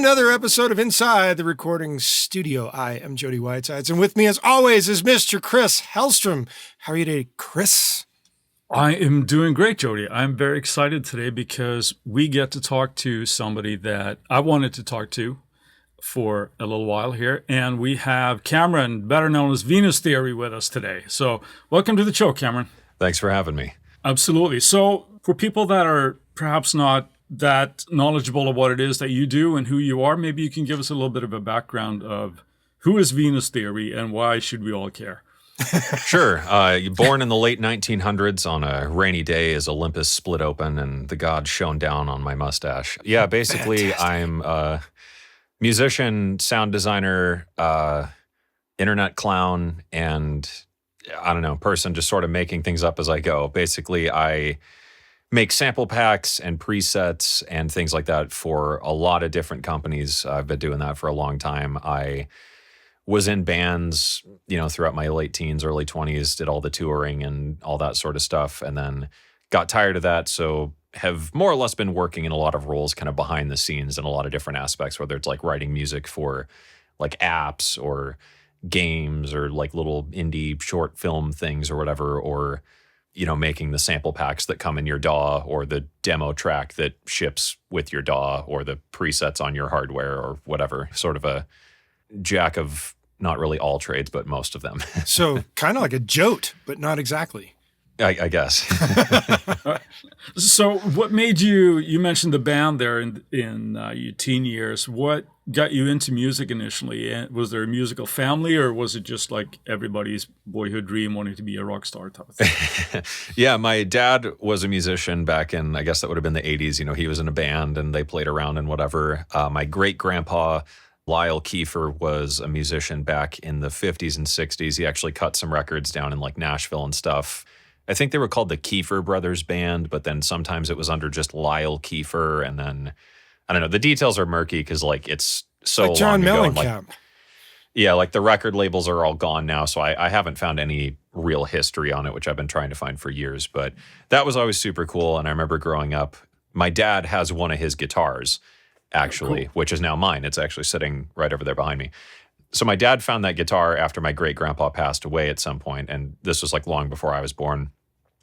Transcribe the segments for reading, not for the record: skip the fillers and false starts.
another episode of Inside the Recording Studio. I am Jody Whitesides, and with me as always is Mr. Chris Hellstrom. How are you today, Chris? I am doing great, Jody. I'm very excited today because we get to talk to somebody that I wanted to talk to for a little while here. And we have Cameron, better known as Venus Theory, with us today. So welcome to the show, Cameron. Thanks for having me. Absolutely. So for people that are perhaps not that knowledgeable of what it is that you do and who you are, maybe you can give us a little bit of a background of who is Venus Theory and why should we all care? Sure. Born in the late 1900s on a rainy day as Olympus split open and the gods shone down on my mustache. Yeah, basically Fantastic. I'm a musician, sound designer, internet clown, and I don't know, person just sort of making things up as I go. Basically, I make sample packs and presets and things like that for a lot of different companies. I've been doing that for a long time. I was in bands, throughout my late teens, early 20s, did all the touring and all that sort of stuff, and then got tired of that. So have more or less been working in a lot of roles kind of behind the scenes in a lot of different aspects, whether it's like writing music for like apps or games or like little indie short film things or whatever, or, making the sample packs that come in your DAW or the demo track that ships with your DAW or the presets on your hardware or whatever, sort of a jack of not really all trades, but most of them. So kind of like a jote, but not exactly. I guess. So what made you mentioned the band there in your teen years. What got you into music initially? And was there a musical family or was it just like everybody's boyhood dream wanting to be a rock star type of thing? Yeah, my dad was a musician back in, I guess that would have been the 80s. He was in a band and they played around and whatever. My great-grandpa, Lyle Kiefer, was a musician back in the 50s and 60s. He actually cut some records down in like Nashville and stuff. I think they were called the Kiefer Brothers Band, but then sometimes it was under just Lyle Kiefer. And then, I don't know, the details are murky because like it's so like John long ago. Mellencamp. Yeah, like the record labels are all gone now. So I haven't found any real history on it, which I've been trying to find for years. But that was always super cool. And I remember growing up, my dad has one of his guitars, actually, which is now mine. It's actually sitting right over there behind me. So my dad found that guitar after my great-grandpa passed away at some point, and this was like long before I was born.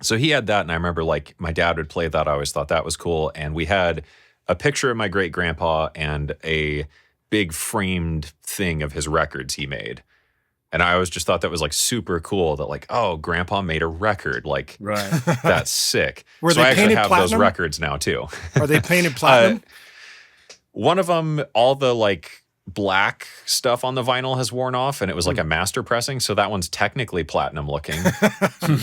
So he had that, and I remember like my dad would play that. I always thought that was cool. And we had a picture of my great-grandpa and a big framed thing of his records he made. And I always just thought that was like super cool that like, oh, grandpa made a record. Like, right. That's sick. Were so they I actually have platinum? those records now too. Are they painted platinum? One of them, all the like black stuff on the vinyl has worn off and it was like a master pressing. So that one's technically platinum looking,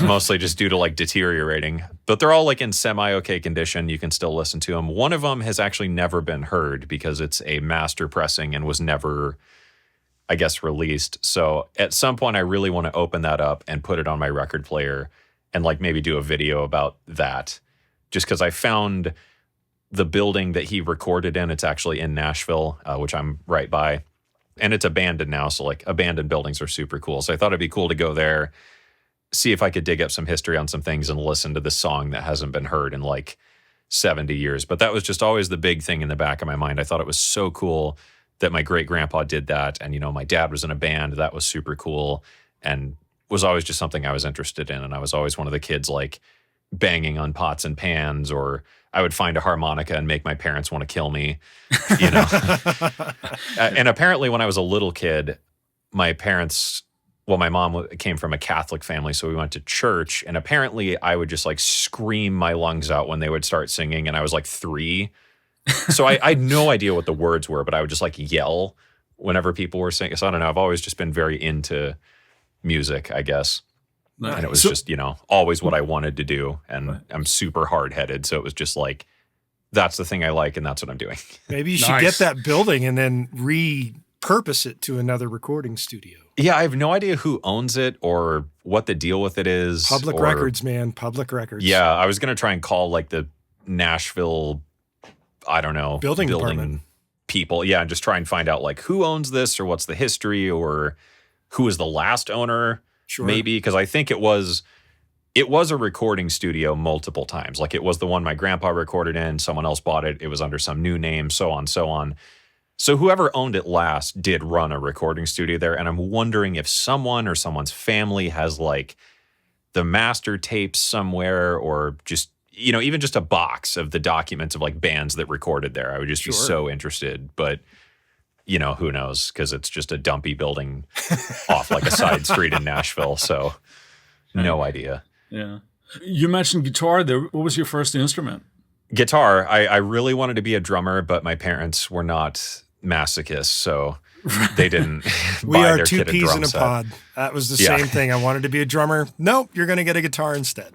mostly just due to like deteriorating. But they're all like in semi-okay condition. You can still listen to them. One of them has actually never been heard because it's a master pressing and was never, I guess, released. So at some point I really want to open that up and put it on my record player and like maybe do a video about that. Just because I found the building that he recorded in, it's actually in Nashville, which I'm right by. And it's abandoned now. So like abandoned buildings are super cool. So I thought it'd be cool to go there, see if I could dig up some history on some things and listen to this song that hasn't been heard in like 70 years. But that was just always the big thing in the back of my mind. I thought it was so cool that my great-grandpa did that. And, my dad was in a band. That was super cool and was always just something I was interested in. And I was always one of the kids like banging on pots and pans, or I would find a harmonica and make my parents want to kill me, And apparently when I was a little kid, my mom came from a Catholic family, so we went to church, and apparently I would just like scream my lungs out when they would start singing, and I was like 3. So I had no idea what the words were, but I would just like yell whenever people were singing. So I don't know, I've always just been very into music, I guess. Nice. And it was just, always what I wanted to do. And I'm super hard-headed. So it was just like, that's the thing I like and that's what I'm doing. Maybe you should get that building and then repurpose it to another recording studio. Yeah, I have no idea who owns it or what the deal with it is. Public records, man. Public records. Yeah, I was going to try and call like the Nashville, I don't know, building department people. Yeah, and just try and find out like who owns this or what's the history or who is the last owner. Sure. Maybe, because I think it was a recording studio multiple times. Like it was the one my grandpa recorded in, someone else bought it, it was under some new name, so on, so on. So whoever owned it last did run a recording studio there. And I'm wondering if someone or someone's family has like the master tapes somewhere, or just, even just a box of the documents of like bands that recorded there. I would just be so interested. But, who knows? Because it's just a dumpy building off like a side street in Nashville. So no idea. Yeah. You mentioned guitar there. What was your first instrument? Guitar. I really wanted to be a drummer, but my parents were not masochists, so they didn't We buy are their two kid a peas drum in a set. pod. That was the same thing. I wanted to be a drummer. Nope, you're going to get a guitar instead.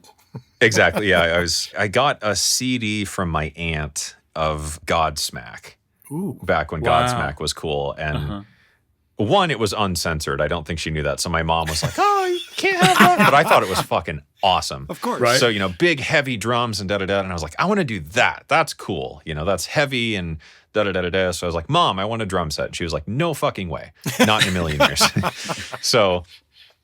Exactly. Yeah, I got a CD from my aunt of Godsmack. Ooh. Back when Wow. Godsmack was cool. And one, it was uncensored. I don't think she knew that. So my mom was like, oh, you can't have that. But I thought it was fucking awesome. Of course. Right. So, big, heavy drums and da-da-da. And I was like, I want to do that. That's cool. That's heavy and da-da-da-da-da. So I was like, Mom, I want a drum set. And she was like, no fucking way. Not in a million years. So,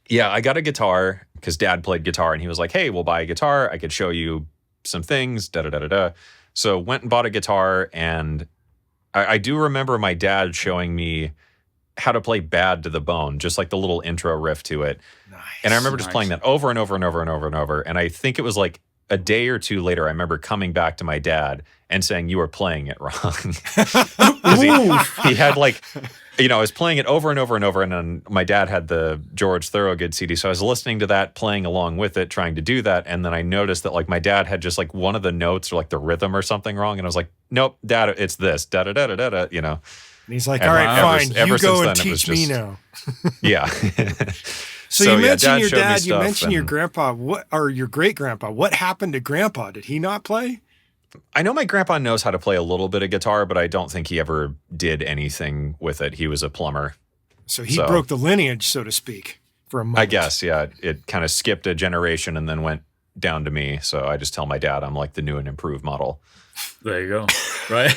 yeah, I got a guitar because Dad played guitar. And he was like, hey, we'll buy a guitar. I could show you some things, da-da-da-da-da. So went and bought a guitar. And I do remember my dad showing me how to play Bad to the Bone, just like the little intro riff to it. Nice. And I remember just playing that over and over and over and over and over. And I think it was like a day or two later, I remember coming back to my dad and saying, you were playing it wrong. 'Cause he had like, I was playing it over and over and over. And then my dad had the George Thorogood CD. So I was listening to that, playing along with it, trying to do that. And then I noticed that like my dad had just like one of the notes or like the rhythm or something wrong. And I was like, nope, Dad, it's this, da-da-da-da-da, And he's like, And all right, fine. ever You go since and then, it was teach me just- now. Yeah. So you mentioned your showed me dad, you stuff mentioned your and- grandpa, or your great-grandpa. What happened to grandpa? Did he not play? I know my grandpa knows how to play a little bit of guitar, but I don't think he ever did anything with it. He was a plumber. So he broke the lineage, so to speak, for a moment. I guess, yeah. It kind of skipped a generation and then went down to me. So I just tell my dad I'm like the new and improved model. There you go. Right.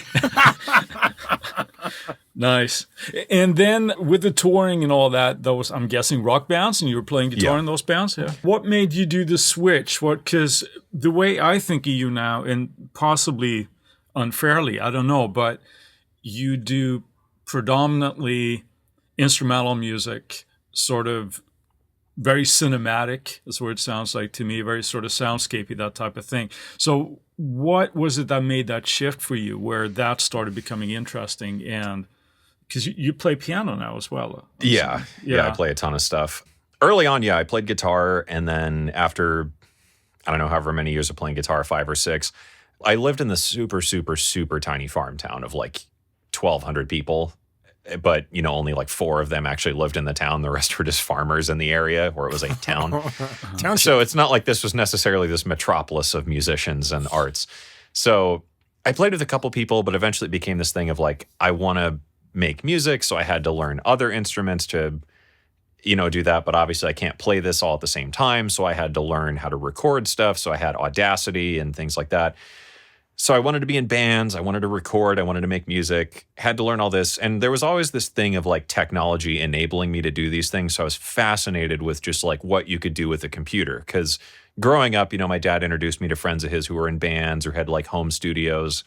Nice. And then with the touring and all that, those, I'm guessing, rock bands, and you were playing guitar in those bands. Yeah. What made you do the switch? Because the way I think of you now, and possibly unfairly, I don't know, but you do predominantly instrumental music, sort of very cinematic is what it sounds like to me, very sort of soundscapey, that type of thing. So what was it that made that shift for you, where that started becoming interesting? And because you play piano now as well. Yeah, I play a ton of stuff. Early on, I played guitar. And then after, I don't know, however many years of playing guitar, 5 or 6, I lived in the super, super, super tiny farm town of like 1,200 people. But, only like 4 of them actually lived in the town. The rest were just farmers in the area, where it was a town. So it's not like this was necessarily this metropolis of musicians and arts. So I played with a couple people, but eventually it became this thing of like, I want to make music. So I had to learn other instruments to, do that. But obviously I can't play this all at the same time. So I had to learn how to record stuff. So I had Audacity and things like that. So I wanted to be in bands, I wanted to record, I wanted to make music, had to learn all this. And there was always this thing of like technology enabling me to do these things. So I was fascinated with just like what you could do with a computer. Because growing up, my dad introduced me to friends of his who were in bands or had like home studios.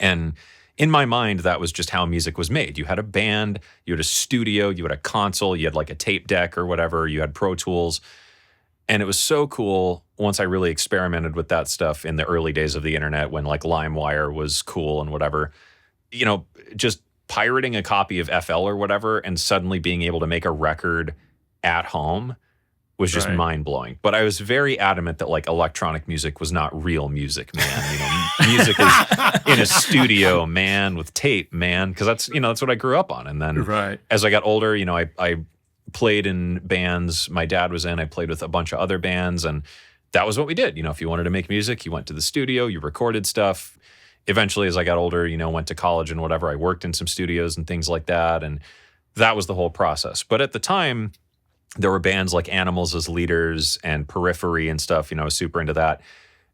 And in my mind, that was just how music was made. You had a band, you had a studio, you had a console, you had like a tape deck or whatever, you had Pro Tools. And it was so cool once I really experimented with that stuff in the early days of the internet, when like LimeWire was cool and whatever, just pirating a copy of FL or whatever and suddenly being able to make a record at home was just mind blowing. But I was very adamant that like electronic music was not real music, man. Music is in a studio, man, with tape, man. Cause that's what I grew up on. And then as I got older, I played in bands my dad was in. I played with a bunch of other bands, and that was what we did. If you wanted to make music, you went to the studio, you recorded stuff. Eventually, as I got older, went to college and whatever, I worked in some studios and things like that. And that was the whole process. But at the time, there were bands like Animals as Leaders and Periphery and stuff. I was super into that.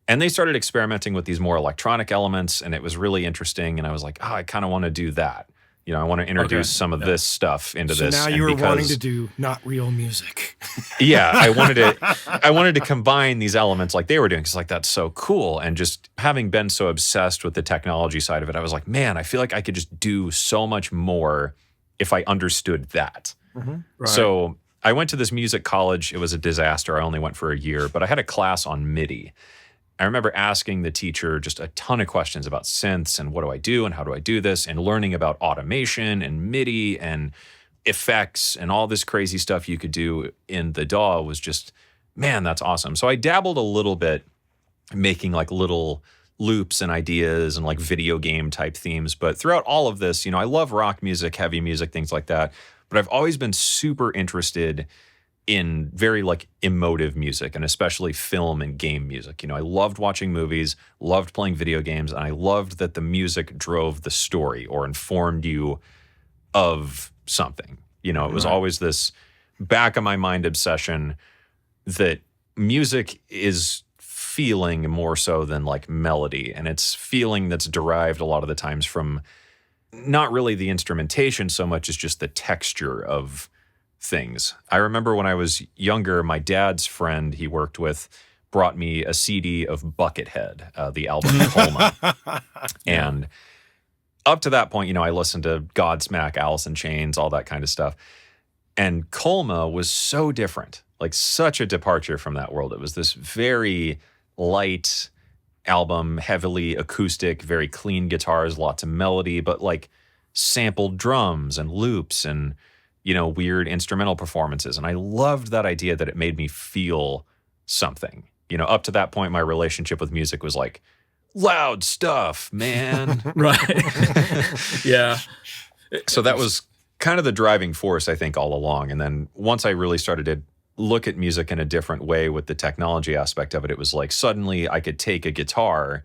And they started experimenting with these more electronic elements, and it was really interesting. And I was like, I kind of want to do that. I want to introduce some of this stuff into So this. now and you were wanting because- to do not real music. Yeah, I wanted to combine these elements like they were doing, because like that's so cool. And just having been so obsessed with the technology side of it, I was like, man, I feel like I could just do so much more if I understood that. Mhm. Right. So I went to this music college. It was a disaster. I only went for a year, but I had a class on MIDI. I remember asking the teacher just a ton of questions about synths and what do I do and how do I do this, and learning about automation and MIDI and effects and all this crazy stuff you could do in the DAW was just, man, that's awesome. So I dabbled a little bit making like little loops and ideas and like video game type themes. But throughout all of this, I love rock music, heavy music, things like that. But I've always been super interested in very like emotive music, and especially film and game music. I loved watching movies, loved playing video games, and I loved that the music drove the story or informed you of something. It was always this back of my mind obsession that music is feeling more so than like melody, and it's feeling that's derived a lot of the times from not really the instrumentation so much as just the texture of things. I remember when I was younger, my dad's friend he worked with brought me a CD of Buckethead, the album Colma. And up to that point, I listened to Godsmack, Alice in Chains, all that kind of stuff. And Colma was so different, like such a departure from that world. It was this very light album, heavily acoustic, very clean guitars, lots of melody, but like sampled drums and loops and weird instrumental performances. And I loved that idea that it made me feel something. Up to that point, my relationship with music was like, loud stuff, man. Right. Yeah. So that was kind of the driving force, I think, all along. And then once I really started to look at music in a different way with the technology aspect of it, it was like suddenly I could take a guitar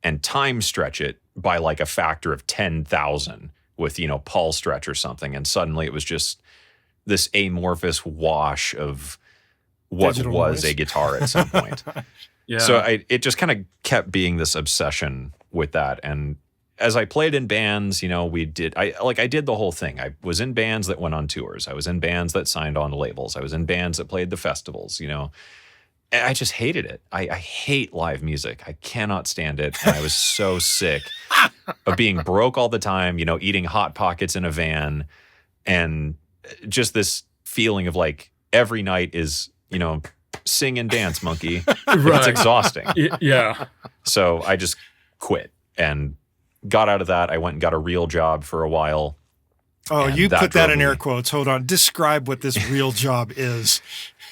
and time stretch it by like a factor of 10,000 with, Paul stretch or something. And suddenly it was just this amorphous wash of what Digital was noise. a guitar at some point. Yeah. So it just kind of kept being this obsession with that. And as I played in bands, I did the whole thing. I was in bands that went on tours. I was in bands that signed on labels. I was in bands that played the festivals, And I just hated it. I hate live music. I cannot stand it. And I was so sick of being broke all the time, eating Hot Pockets in a van, and just this feeling of like every night is, sing and dance, monkey. Right. It's exhausting. Yeah. So I just quit and got out of that. I went and got a real job for a while. Oh, And you that put that drove in me- air quotes. Hold on. Describe what this real job is.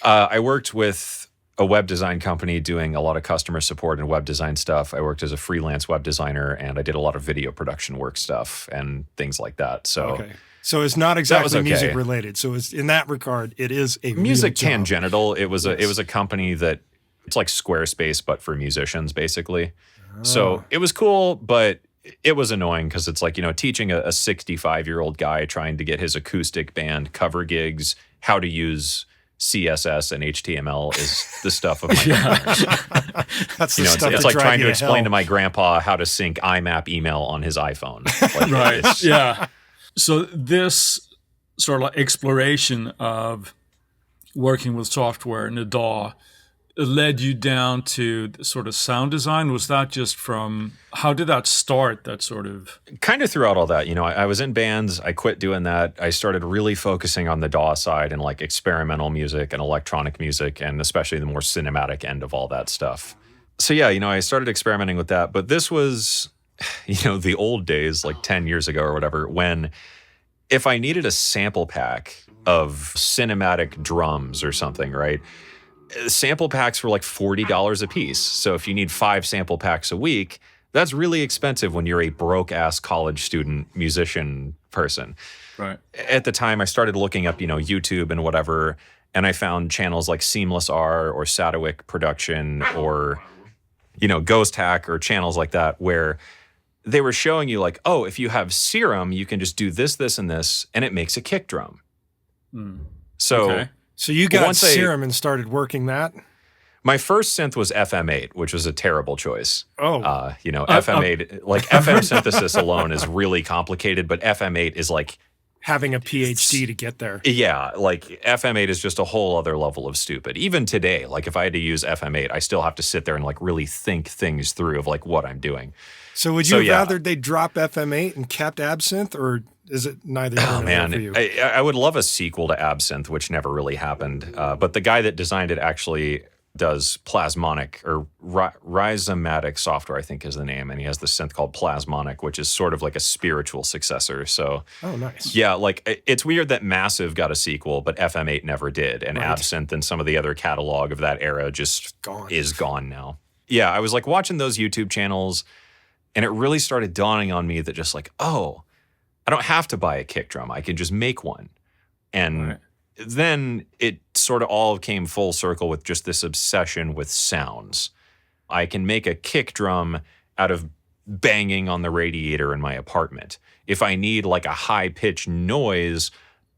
I worked with a web design company doing a lot of customer support and web design stuff. I worked as a freelance web designer, and I did a lot of video production work stuff and things like that. So Okay. So it's not exactly okay. music related. So it's in that regard, it is a music real job. tangential. It was a company that it's like Squarespace, but for musicians, basically. So it was cool, but it was annoying because it's like, teaching a 65-year-old guy trying to get his acoustic band cover gigs, how to use CSS and HTML is the stuff of my That's the it's, stuff it's that like drive trying you to explain hell. to my grandpa how to sync IMAP email on his iPhone. Like, Right. it's- Yeah. So this sort of like exploration of working with software in the DAW led you down to the sort of sound design. Was that just from, how did that start, that sort of? Kind of throughout all that, I was in bands. I quit doing that. I started really focusing on the DAW side and like experimental music and electronic music, and especially the more cinematic end of all that stuff. So yeah, I started experimenting with that. But this was, the old days, like 10 years ago or whatever, when if I needed a sample pack of cinematic drums or something, right? Sample packs were like $40 a piece. So if you need 5 sample packs a week, that's really expensive when you're a broke-ass college student musician person. Right. At the time, I started looking up, YouTube and whatever, and I found channels like Seamless R or Sadowik Production or, Ghost Hack or channels like that where they were showing you like, oh, if you have Serum, you can just do this, this, and this, and it makes a kick drum. So Okay. So you got Once I- Serum and started working that? My first synth was FM8, which was a terrible choice. Oh. FM8, like FM synthesis alone is really complicated, but FM8 is like having a PhD to get there. Yeah, like FM8 is just a whole other level of stupid. Even today, like if I had to use FM8, I still have to sit there and like really think things through of like what I'm doing. So would you rather they drop FM8 and kept Absinthe, or is it neither? Oh man, for you? I would love a sequel to Absinthe, which never really happened. But the guy that designed it actually does plasmonic or rhizomatic software, I think is the name, and he has this synth called Plasmonic, which is sort of like a spiritual successor. So, oh, nice. Yeah, like it's weird that Massive got a sequel, but FM8 never did, and Absinthe and some of the other catalog of that era just is gone now. Yeah, I was like watching those YouTube channels, and it really started dawning on me that just like, oh, I don't have to buy a kick drum; I can just make one, and then it sort of all came full circle with just this obsession with sounds. I can make a kick drum out of banging on the radiator in my apartment. If I need like a high-pitched noise,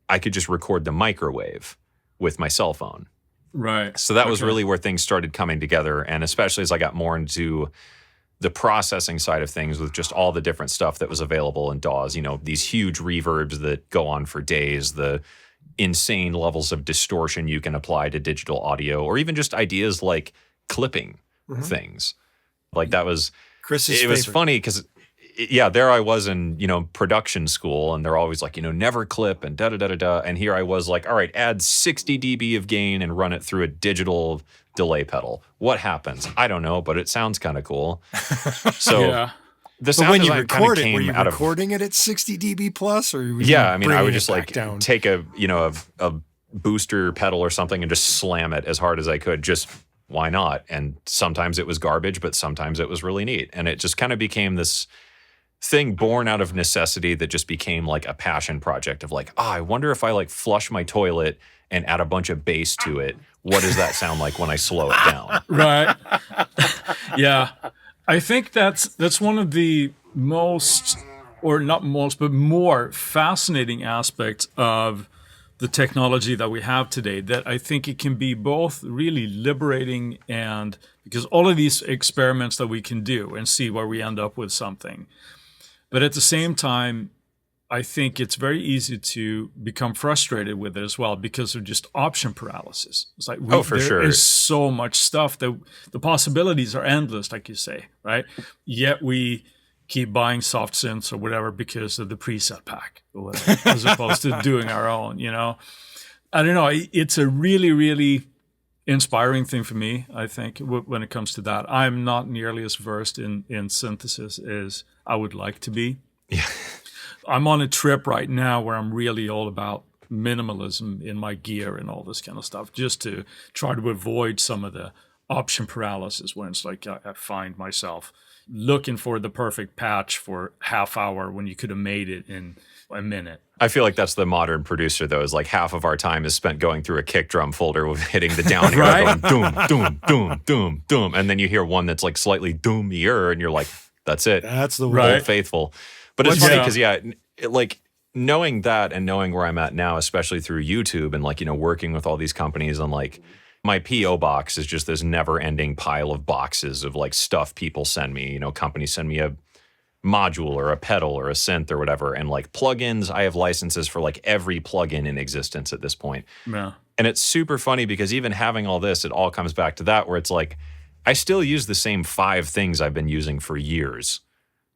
I could just record the microwave with my cell phone. Right. So that was really where things started coming together. And especially as I got more into the processing side of things with just all the different stuff that was available in DAWs, these huge reverbs that go on for days, the insane levels of distortion you can apply to digital audio, or even just ideas like clipping things. Like that was, Chris's was funny because, there I was in, production school, and they're always like, never clip and da-da-da-da-da. And here I was like, all right, add 60 dB of gain and run it through a digital delay pedal. What happens? I don't know, but it sounds kind of cool. So the sound when you design record kinda it, were you came out recording it at 60 dB plus, or I would just like down? take a booster pedal or something and just slam it as hard as I could. Just why not? And sometimes it was garbage, but sometimes it was really neat. And it just kind of became this thing born out of necessity that just became like a passion project of like, I wonder if I like flush my toilet and add a bunch of bass to it, what does that sound like when I slow it down? Right. Yeah. I think that's one of the most, or not most, but more fascinating aspects of the technology that we have today, that I think it can be both really liberating, and because all of these experiments that we can do and see where we end up with something. But at the same time, I think it's very easy to become frustrated with it as well because of just option paralysis. It's like, there is so much stuff that the possibilities are endless, like you say, right? Yet we keep buying soft synths or whatever because of the preset pack or whatever, as opposed to doing our own, I don't know. It's a really, really inspiring thing for me, I think, when it comes to that. I'm not nearly as versed in synthesis as I would like to be. Yeah. I'm on a trip right now where I'm really all about minimalism in my gear and all this kind of stuff, just to try to avoid some of the option paralysis when it's like I find myself looking for the perfect patch for half hour when you could have made it in a minute. I feel like that's the modern producer, though, is like half of our time is spent going through a kick drum folder with hitting the down arrow, going doom, doom, doom, doom, doom. And then you hear one that's like slightly doomier, and you're like, that's it. That's the Old Faithful. But it's funny because, like knowing that and knowing where I'm at now, especially through YouTube and like, working with all these companies, and like my P.O. box is just this never ending pile of boxes of like stuff people send me. Companies send me a module or a pedal or a synth or whatever. And like plugins, I have licenses for like every plugin in existence at this point. Yeah. And it's super funny because even having all this, it all comes back to that where it's like, I still use the same 5 things I've been using for years.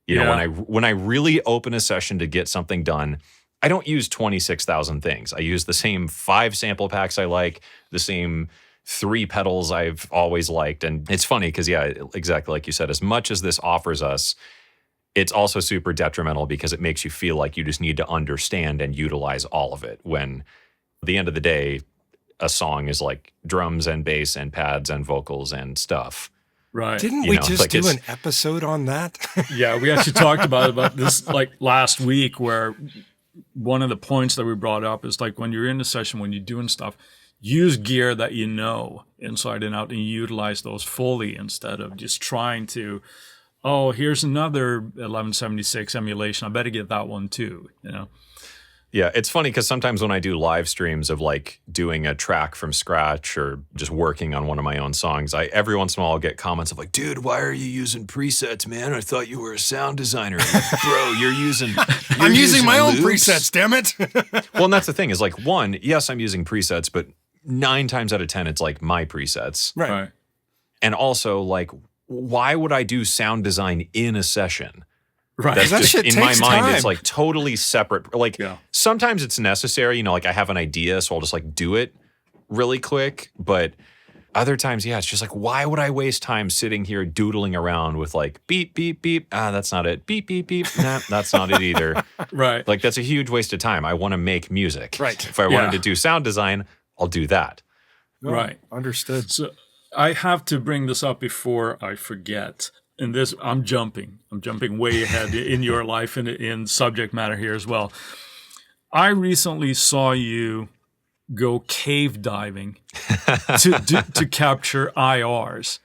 When I really open a session to get something done, I don't use 26,000 things. I use the same 5 sample packs I like, the same 3 pedals I've always liked. And it's funny because, exactly like you said, as much as this offers us, it's also super detrimental because it makes you feel like you just need to understand and utilize all of it. When at the end of the day, a song is like drums and bass and pads and vocals and stuff. Right. Didn't we just do an episode on that? Yeah, we actually talked about this like last week, where one of the points that we brought up is like when you're in a session, when you're doing stuff, use gear that you know inside and out and utilize those fully instead of just trying to, here's another 1176 emulation. I better get that one too, Yeah, it's funny because sometimes when I do live streams of like doing a track from scratch or just working on one of my own songs, I every once in a while I'll get comments of like, dude, why are you using presets, man? I thought you were a sound designer. I'm like, bro, I'm using my own loops. presets, damn it. Well, and that's the thing is like, one, yes, I'm using presets, but 9 times out of 10, it's like my presets. Right. And also like, why would I do sound design in a session? Right. That's That just, shit in my takes mind, time. it's like totally separate. Like sometimes it's necessary, you know, like I have an idea, so I'll just like do it really quick. But other times, yeah, it's just like, why would I waste time sitting here doodling around with like beep, beep, beep. Ah, that's not it. Beep, beep, beep. Nah, that's not it either. Right. Like that's a huge waste of time. I want to make music. Right. If I wanted to do sound design, I'll do that. Right. Understood. So I have to bring this up before I forget. And this, I'm jumping way ahead in your life and in subject matter here as well. I recently saw you go cave diving to capture IRs.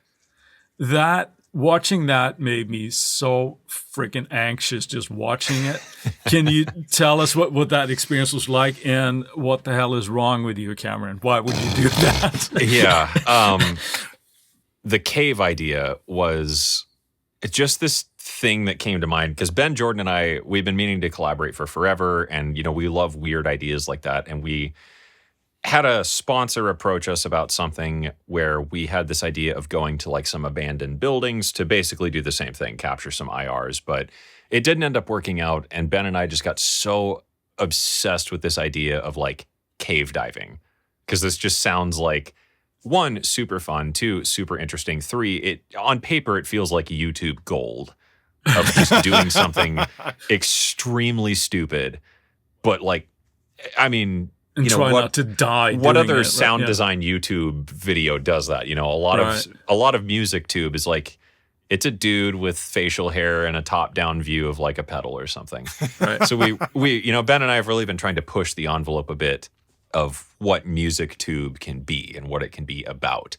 Watching that made me so freaking anxious just watching it. Can you tell us what that experience was like and what the hell is wrong with you, Cameron? Why would you do that? Yeah. The cave idea was just this thing that came to mind because Ben Jordan and I, we've been meaning to collaborate for forever. And, you know, we love weird ideas like that. And we had a sponsor approach us about something where we had this idea of going to like some abandoned buildings to basically do the same thing, capture some IRs. But it didn't end up working out. And Ben and I just got so obsessed with this idea of like cave diving because this just sounds like, 1, super fun, 2, super interesting, 3, it on paper it feels like YouTube gold of just doing something extremely stupid, but like, I mean, And you know try what? not to die. What doing other it, sound yeah. design YouTube video does that? You know, a lot of music tube is like it's a dude with facial hair and a top-down view of like a pedal or something. Right. So we you know, Ben and I have really been trying to push the envelope a bit of what music tube can be and what it can be about.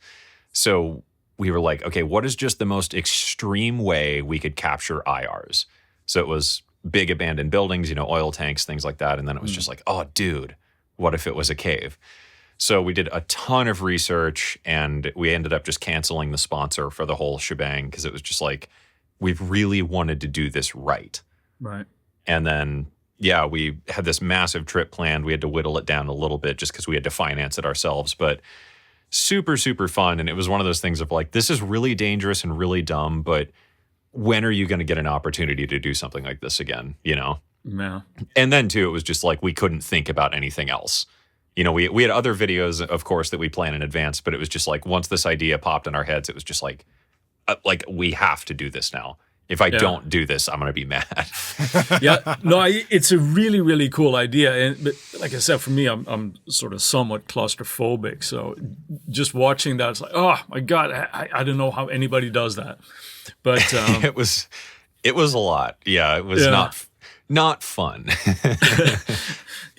So we were like, okay, what is just the most extreme way we could capture IRs? So it was big abandoned buildings, you know, oil tanks, things like that. And then it was just like, oh, dude, what if it was a cave? So we did a ton of research and we ended up just canceling the sponsor for the whole shebang because it was just like, we really wanted to do this right. Right. And then yeah, we had this massive trip planned. We had to whittle it down a little bit just because we had to finance it ourselves. But super, super fun. And it was one of those things of like, this is really dangerous and really dumb, but when are you going to get an opportunity to do something like this again? You know? Yeah. And then too, it was just like, we couldn't think about anything else. You know, we had other videos, of course, that we plan in advance, but it was just like, once this idea popped in our heads, it was just like we have to do this now. If I don't do this, I'm going to be mad. Yeah, no, it's a really, really cool idea. But like I said, for me, I'm sort of somewhat claustrophobic. So just watching that, it's like, oh my God, I don't know how anybody does that. But it was a lot. Yeah, it was not fun.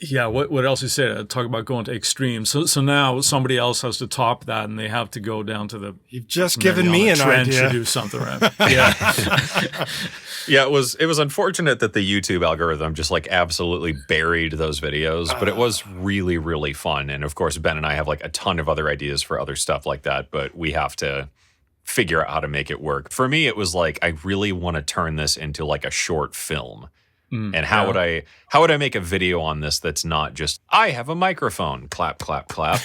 Yeah, what else you said? Talk about going to extremes. So now somebody else has to top that, and they have to go down to the. You've just given me an trench idea. to do something right. Yeah, yeah. It was unfortunate that the YouTube algorithm just like absolutely buried those videos, but it was really, really fun. And of course, Ben and I have like a ton of other ideas for other stuff like that, but we have to figure out how to make it work. For me, it was like I really want to turn this into like a short film. And how would I make a video on this that's not just I have a microphone, clap, clap, clap.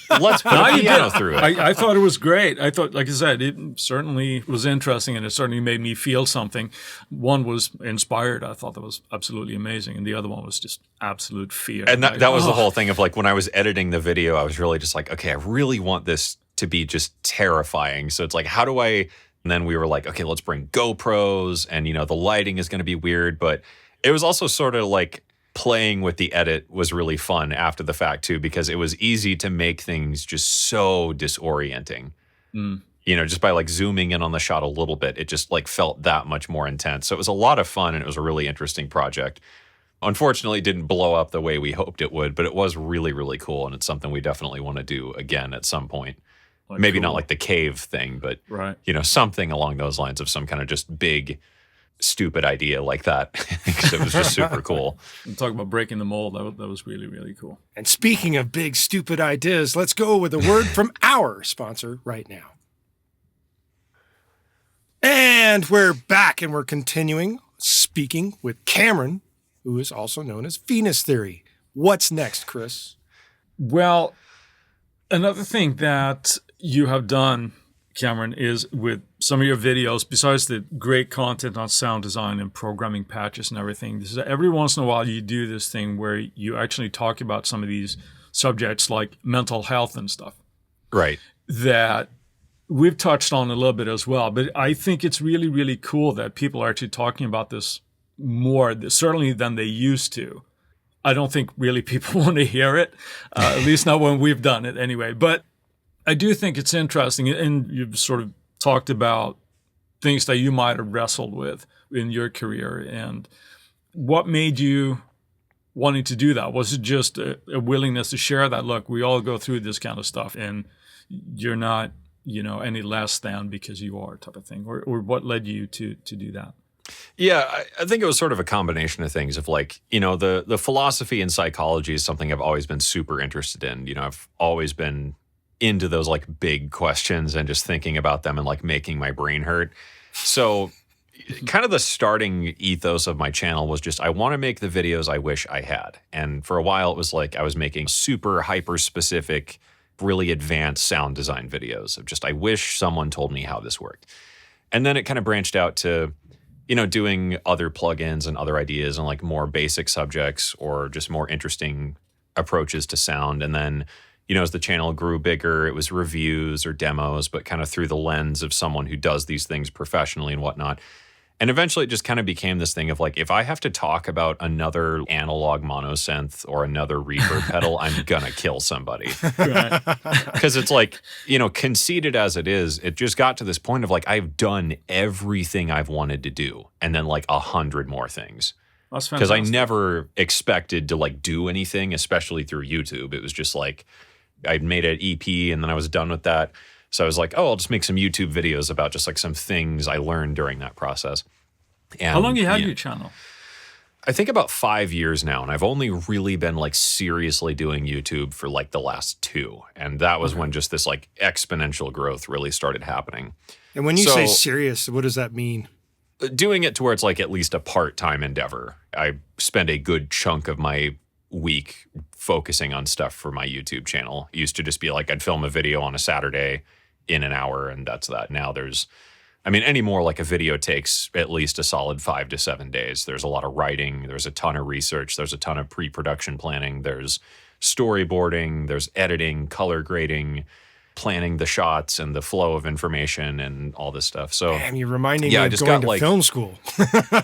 Let's put a piano through it. I thought it was great. I thought, like I said, it certainly was interesting, and it certainly made me feel something. One was inspired. I thought that was absolutely amazing, and the other one was just absolute fear. And that was the whole thing of like when I was editing the video, I was really just like, okay, I really want this to be just terrifying. So it's like, how do I? And then we were like, okay, let's bring GoPros and, you know, the lighting is going to be weird. But it was also sort of like playing with the edit was really fun after the fact, too, because it was easy to make things just so disorienting. You know, just by like zooming in on the shot a little bit, it just like felt that much more intense. So it was a lot of fun and it was a really interesting project. Unfortunately, it didn't blow up the way we hoped it would, but it was really, really cool. And it's something we definitely want to do again at some point. Like, maybe not like the cave thing, but, you know, something along those lines of some kind of just big stupid idea like that because it was just super cool. Talk about breaking the mold. That was really, really cool. And speaking of big, stupid ideas, let's go with a word from our sponsor right now. And we're back, and we're continuing speaking with Cameron, who is also known as Venus Theory. What's next, Chris? Well, another thing that you have done, Cameron, is with some of your videos, besides the great content on sound design and programming patches and everything, this is every once in a while you do this thing where you actually talk about some of these subjects like mental health and stuff. Right. That we've touched on a little bit as well. But I think it's really, really cool that people are actually talking about this more, certainly than they used to. I don't think really people want to hear it, at least not when we've done it anyway. But I do think it's interesting, and you've sort of talked about things that you might have wrestled with in your career. And what made you wanting to do that? Was it just a willingness to share that, look, we all go through this kind of stuff, and you're not, any less than because you are, type of thing? Or what led you to do that? Yeah, I think it was sort of a combination of things of the philosophy and psychology is something I've always been super interested in. I've always been into those big questions and just thinking about them and making my brain hurt. So kind of the starting ethos of my channel was just, I want to make the videos I wish I had. And for a while it was I was making super hyper specific, really advanced sound design videos of just, I wish someone told me how this worked. And then it kind of branched out to, doing other plugins and other ideas and more basic subjects or just more interesting approaches to sound. And then, as the channel grew bigger, it was reviews or demos, but kind of through the lens of someone who does these things professionally and whatnot. And eventually it just kind of became this thing of if I have to talk about another analog monosynth or another reverb pedal, I'm gonna kill somebody. Because it's conceited as it is, it just got to this point of I've done everything I've wanted to do and then 100 more things. Because I never expected to do anything, especially through YouTube. It was just I'd made an EP and then I was done with that. So I was I'll just make some YouTube videos about just some things I learned during that process. And, how long you had your channel? I think about 5 years now, and I've only really been seriously doing YouTube for the last 2. And that was when just this exponential growth really started happening. And when you say serious, what does that mean? Doing it to where it's at least a part-time endeavor. I spend a good chunk of my week focusing on stuff for my YouTube channel. It used to just be I'd film a video on a Saturday in an hour and that's that. Now anymore a video takes at least a solid 5 to 7 days. There's a lot of writing, there's a ton of research, there's a ton of pre-production planning, there's storyboarding, there's editing, color grading, planning the shots and the flow of information and all this stuff. So damn, you're reminding me of going to film school.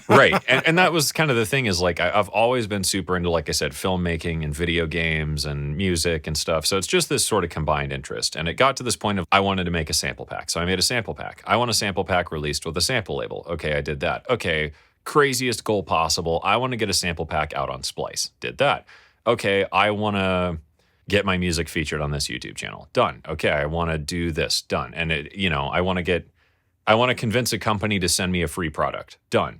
Right. And that was kind of the thing is I've always been super into, I said, filmmaking and video games and music and stuff. So it's just this sort of combined interest. And it got to this point of I wanted to make a sample pack. So I made a sample pack. I want a sample pack released with a sample label. Okay, I did that. Okay, craziest goal possible. I want to get a sample pack out on Splice. Did that. Okay, I want to get my music featured on this YouTube channel. Done. Okay, I want to do this. Done. And I want to convince a company to send me a free product. Done.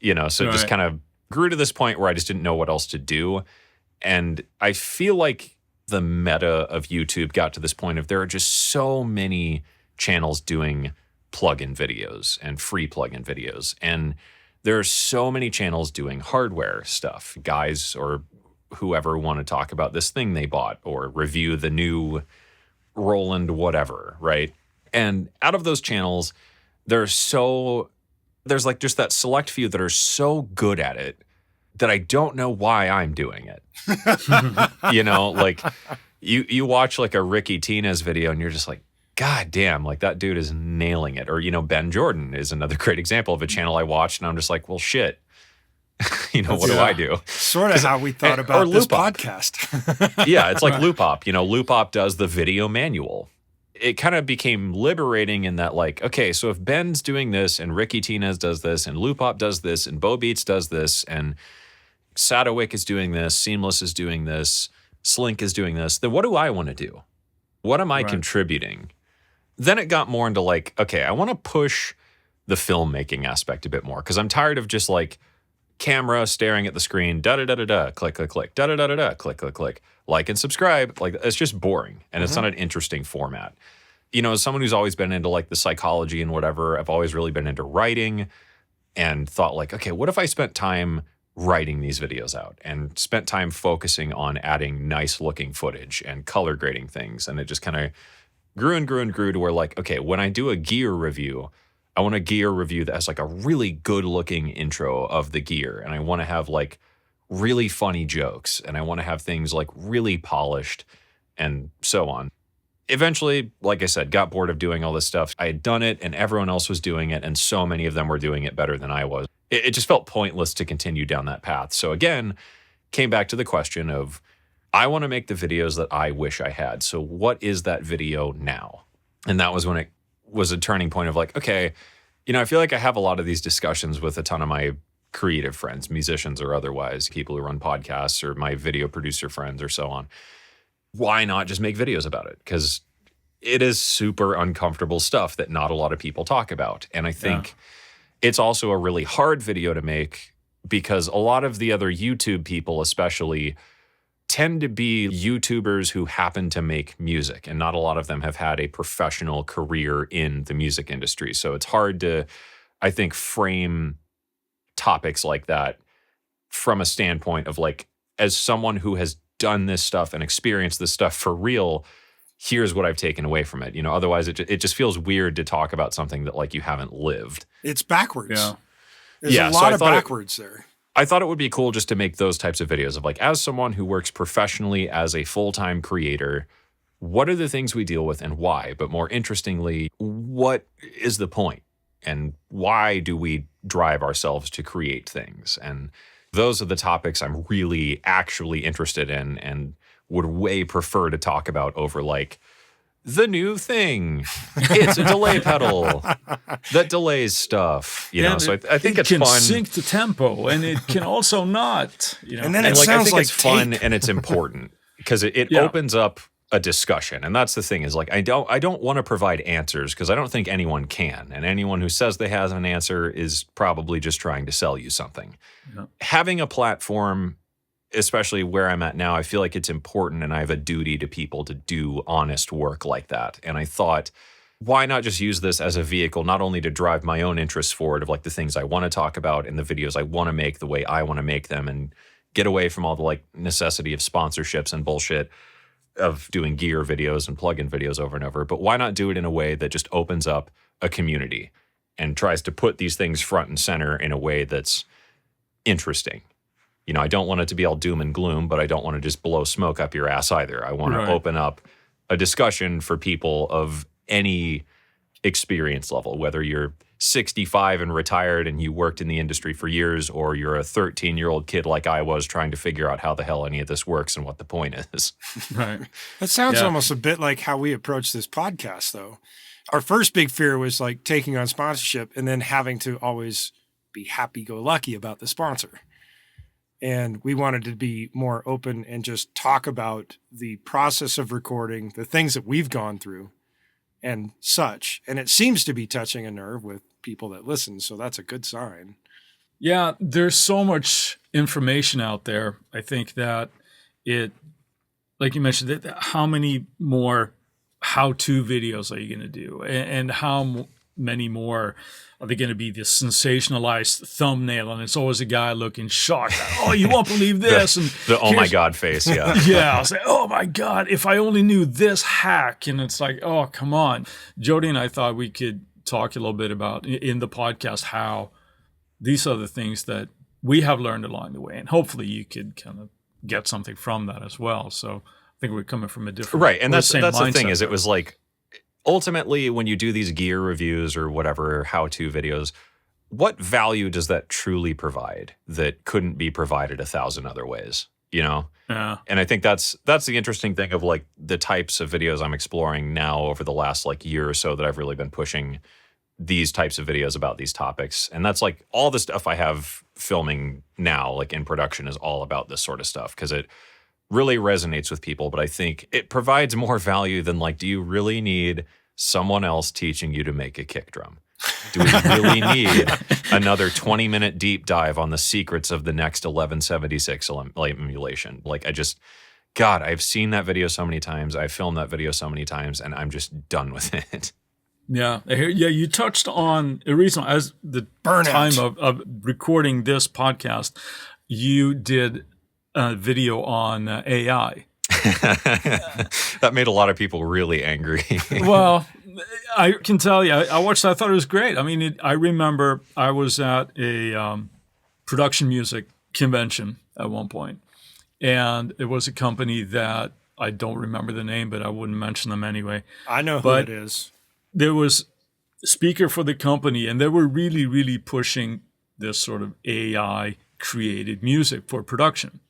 So it just kind of grew to this point where I just didn't know what else to do. And I feel the meta of YouTube got to this point of there are just so many channels doing plugin videos and free plugin videos. And there are so many channels doing hardware stuff, guys or whoever want to talk about this thing they bought or review the new Roland whatever, right? And out of those channels, there's just that select few that are so good at it that I don't know why I'm doing it. You watch a Ricky Tinez video and you're just God damn, that dude is nailing it. Or, Ben Jordan is another great example of a channel I watched and I'm just well, shit. What do I do? Sort of how we thought about this podcast. Yeah, it's Loopop. Loopop does the video manual. It kind of became liberating in that okay, so if Ben's doing this and Ricky Tinez does this and Loopop does this and Bo Beats does this and Sadowik is doing this, Seamless is doing this, Slink is doing this, then what do I want to do? What am I contributing? Then it got more into okay, I want to push the filmmaking aspect a bit more, because I'm tired of just like camera staring at the screen, da da da da da, click click click, da da da da da, click click click, like and subscribe. Like it's just boring, and it's not an interesting format. You know, as someone who's always been into like the psychology and whatever, I've always really been into writing, and thought like, okay, what if I spent time writing these videos out and spent time focusing on adding nice looking footage and color grading things, and it just kind of grew and grew and grew to where like, okay, when I do a gear review, I want a gear review that has like a really good looking intro of the gear. And I want to have like really funny jokes, and I want to have things like really polished and so on. Eventually, like I said, got bored of doing all this stuff. I had done it and everyone else was doing it, and so many of them were doing it better than I was. It just felt pointless to continue down that path. So again, came back to the question of, I want to make the videos that I wish I had. So what is that video now? And that was when it was a turning point of like, okay, you know, I feel like I have a lot of these discussions with a ton of my creative friends, musicians or otherwise, people who run podcasts or my video producer friends or so on. Why not just make videos about it? Because it is super uncomfortable stuff that not a lot of people talk about. And I think it's also a really hard video to make, because a lot of the other YouTube people especially tend to be YouTubers who happen to make music, and not a lot of them have had a professional career in the music industry. So it's hard to, I think, frame topics like that from a standpoint of like, as someone who has done this stuff and experienced this stuff for real, here's what I've taken away from it. You know, otherwise it just feels weird to talk about something that like you haven't lived. It's backwards. Yeah. There's a lot of backwards there. I thought it would be cool just to make those types of videos of like, as someone who works professionally as a full-time creator, what are the things we deal with and why? But more interestingly, what is the point? And why do we drive ourselves to create things? And those are the topics I'm really actually interested in and would way prefer to talk about over like the new thing. It's a delay pedal that delays stuff, you know. So I think it's fun. It can sync the tempo, and it can also not. You know, And then it And like, I sounds think like it's fun tape. and it's important because it opens up a discussion. And that's the thing is like, I don't want to provide answers because I don't think anyone can. And anyone who says they have an answer is probably just trying to sell you something. Yeah. Having a platform, especially where I'm at now, I feel like it's important, and I have a duty to people to do honest work like that. And I thought, why not just use this as a vehicle, not only to drive my own interests forward of like the things I want to talk about and the videos I want to make the way I want to make them, and get away from all the like necessity of sponsorships and bullshit of doing gear videos and plugin videos over and over. But why not do it in a way that just opens up a community and tries to put these things front and center in a way that's interesting? You know, I don't want it to be all doom and gloom, but I don't want to just blow smoke up your ass either. I want to open up a discussion for people of any experience level, whether you're 65 and retired and you worked in the industry for years, or you're a 13-year-old kid like I was trying to figure out how the hell any of this works and what the point is. Right. That sounds almost a bit like how we approach this podcast, though. Our first big fear was like taking on sponsorship and then having to always be happy-go-lucky about the sponsor. And we wanted to be more open and just talk about the process of recording, the things that we've gone through and such. And it seems to be touching a nerve with people that listen. So that's a good sign. Yeah, there's so much information out there. I think that it, like you mentioned, that how many more how-to videos are you going to do? And how many more are they going to be this sensationalized thumbnail? And it's always a guy looking shocked. Oh, you won't believe this. the oh my God face, yeah. Yeah, I was like, oh my God, if I only knew this hack. And it's like, oh, come on. Jody and I thought we could talk a little bit about in the podcast how these are the things that we have learned along the way. And hopefully you could kind of get something from that as well. So I think we're coming from a different right. And that's the thing is there. it was like, ultimately, when you do these gear reviews or whatever how-to videos, what value does that truly provide that couldn't be provided 1,000 other ways? You know? Yeah. And I think that's the interesting thing of like the types of videos I'm exploring now over the last like year or so that I've really been pushing these types of videos about these topics. And that's like all the stuff I have filming now, like in production, is all about this sort of stuff because it really resonates with people. But I think it provides more value than like, do you really need someone else teaching you to make a kick drum? Do we really need another 20-minute deep dive on the secrets of the next 1176 emulation? Like, God, I've seen that video so many times. I've filmed that video so many times, and I'm just done with it. Yeah. You touched on a reason as the Burnout. time of recording this podcast, you did a video on AI. That made a lot of people really angry. Well, I can tell you, I watched that. I thought it was great. I mean, I remember I was at a production music convention at one point, and it was a company that I don't remember the name, but I wouldn't mention them anyway. I know who But it is. there was a speaker for the company, and they were really, really pushing this sort of AI created music for production.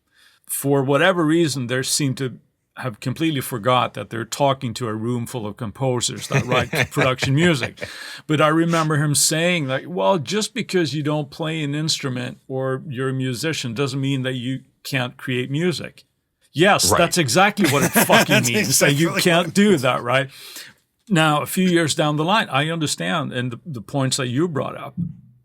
For whatever reason, they seem to have completely forgot that they're talking to a room full of composers that write production music. But I remember him saying, like, well, just because you don't play an instrument or you're a musician doesn't mean that you can't create music. Yes, Right. That's exactly what it fucking means. That you can't do that, right? Now, a few years down the line, I understand, and the points that you brought up,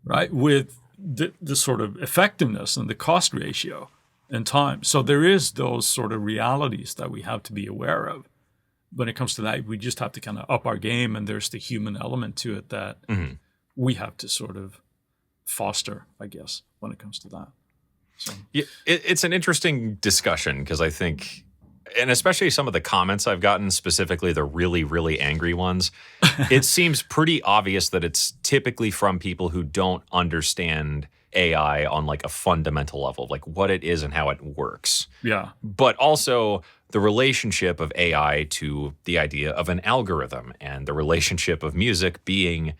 right, with the sort of effectiveness and the cost ratio and time. So there is those sort of realities that we have to be aware of. When it comes to that, we just have to kind of up our game, and there's the human element to it that we have to sort of foster, I guess, when it comes to that. So. Yeah, it's an interesting discussion because I think, and especially some of the comments I've gotten, specifically the really, really angry ones, it seems pretty obvious that it's typically from people who don't understand AI on like a fundamental level, like what it is and how it works. Yeah. But also the relationship of AI to the idea of an algorithm and the relationship of music being,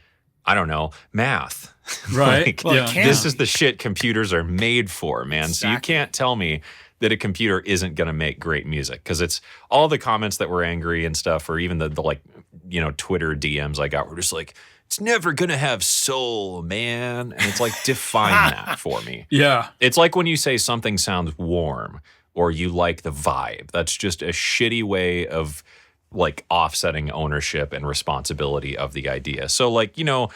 I don't know, math. Right. Like, Well, it can this be. is the shit computers are made for, man. So you Exactly. can't tell me that a computer isn't going to make great music, because it's all the comments that were angry and stuff, or even the like, you know, Twitter DMs I got were just like, it's never going to have soul, man. And it's like, define that for me. Yeah. It's like when you say something sounds warm or you like the vibe. That's just a shitty way of like offsetting ownership and responsibility of the idea. So like, you know,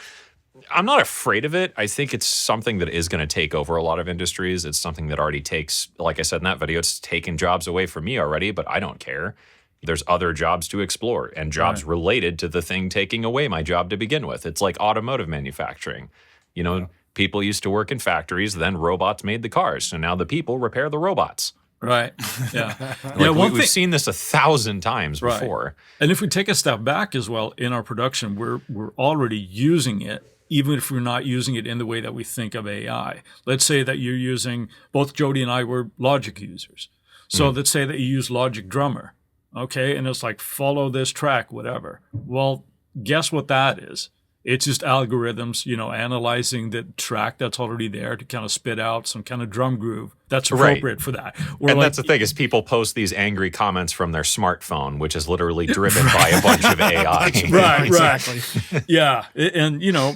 I'm not afraid of it. I think it's something that is going to take over a lot of industries. It's something that already takes, like I said in that video, it's taken jobs away from me already, but I don't care. There's other jobs to explore and jobs related to the thing taking away my job to begin with. It's like automotive manufacturing. You know, people used to work in factories, then robots made the cars. So now the people repair the robots. Right. Yeah. Like we've seen this 1,000 times Right. before. And if we take a step back as well in our production, we're already using it, even if we're not using it in the way that we think of AI. Let's say that you're using, both Jody and I were Logic users. So let's say that you use Logic Drummer, okay? And it's like, follow this track, whatever. Well, guess what that is? It's just algorithms, you know, analyzing the track that's already there to kind of spit out some kind of drum groove that's appropriate for that. Or And like, that's the thing, is people post these angry comments from their smartphone, which is literally driven by a bunch of AI. Right, Exactly. yeah. And, you know,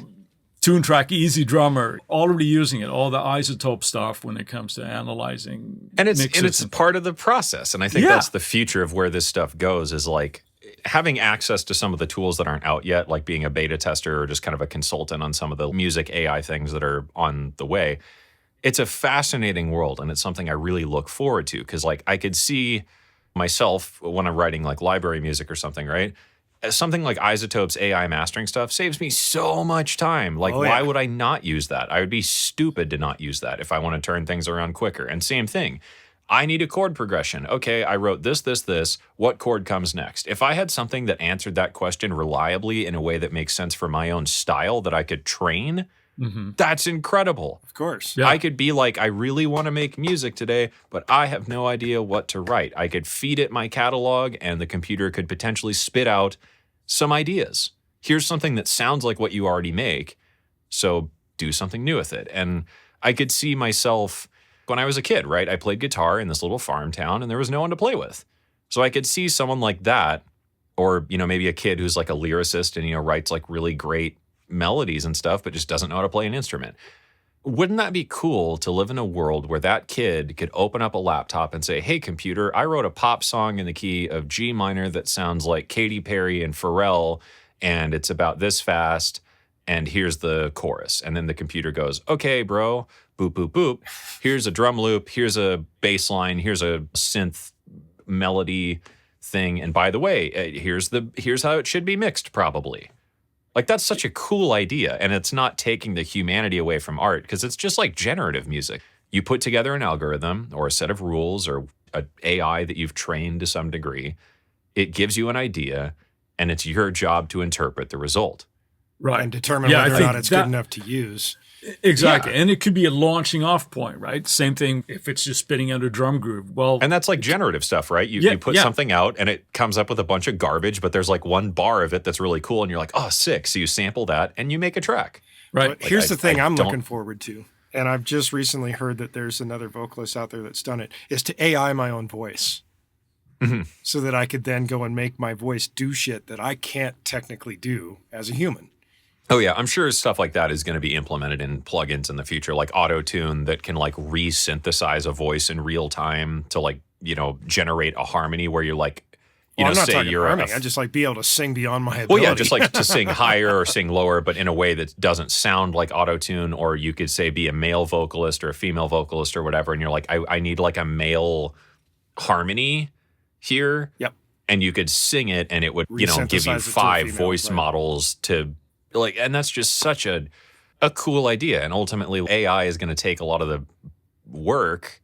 Tune Track, Easy Drummer, already using it, all the isotope stuff when it comes to analyzing And mixes it's part of the process. And I think Yeah. that's the future of where this stuff goes, is like having access to some of the tools that aren't out yet, like being a beta tester or just kind of a consultant on some of the music AI things that are on the way. It's a fascinating world, and it's something I really look forward to, because like I could see myself when I'm writing like library music or something, right? Something like Isotope's AI mastering stuff saves me so much time. Like, why would I not use that? I would be stupid to not use that if I want to turn things around quicker. And same thing. I need a chord progression. Okay, I wrote this. What chord comes next? If I had something that answered that question reliably in a way that makes sense for my own style that I could train, that's incredible. Of course. Yeah. I could be like, I really want to make music today, but I have no idea what to write. I could feed it my catalog, and the computer could potentially spit out some ideas. Here's something that sounds like what you already make, so do something new with it. And I could see myself when I was a kid, right? I played guitar in this little farm town, and there was no one to play with. So I could see someone like that, or, you know, maybe a kid who's like a lyricist and, you know, writes like really great melodies and stuff, but just doesn't know how to play an instrument. Wouldn't that be cool to live in a world where that kid could open up a laptop and say, hey, computer, I wrote a pop song in the key of G minor that sounds like Katy Perry and Pharrell, and it's about this fast, and here's the chorus. And then the computer goes, okay, bro, boop, boop, boop. Here's a drum loop. Here's a bass line. Here's a synth melody thing. And by the way, here's how it should be mixed, probably. Like, that's such a cool idea. And it's not taking the humanity away from art, because it's just like generative music. You put together an algorithm or a set of rules or an AI that you've trained to some degree. It gives you an idea, and it's your job to interpret the result. Right. And determine whether or not it's good enough to use. Exactly. Yeah. And it could be a launching off point, right? Same thing if it's just spitting out a drum groove. Well, and that's like generative stuff, right? You put something out and it comes up with a bunch of garbage, but there's like one bar of it that's really cool. And you're like, oh, sick. So you sample that and you make a track. Right. But here's the thing I'm looking forward to. And I've just recently heard that there's another vocalist out there that's done it, is to AI my own voice. Mm-hmm. So that I could then go and make my voice do shit that I can't technically do as a human. Oh, yeah. I'm sure stuff like that is going to be implemented in plugins in the future, like auto-tune that can like re-synthesize a voice in real time to like, generate a harmony where you're like, I'm not talking harmony. I just like be able to sing beyond my ability. Well, yeah, just like to sing higher or sing lower, but in a way that doesn't sound like auto-tune, or you could say be a male vocalist or a female vocalist or whatever. And you're like, I need like a male harmony here. Yep. And you could sing it and it would, give you 5 voice models to like, and that's just such a cool idea. And ultimately AI is going to take a lot of the work,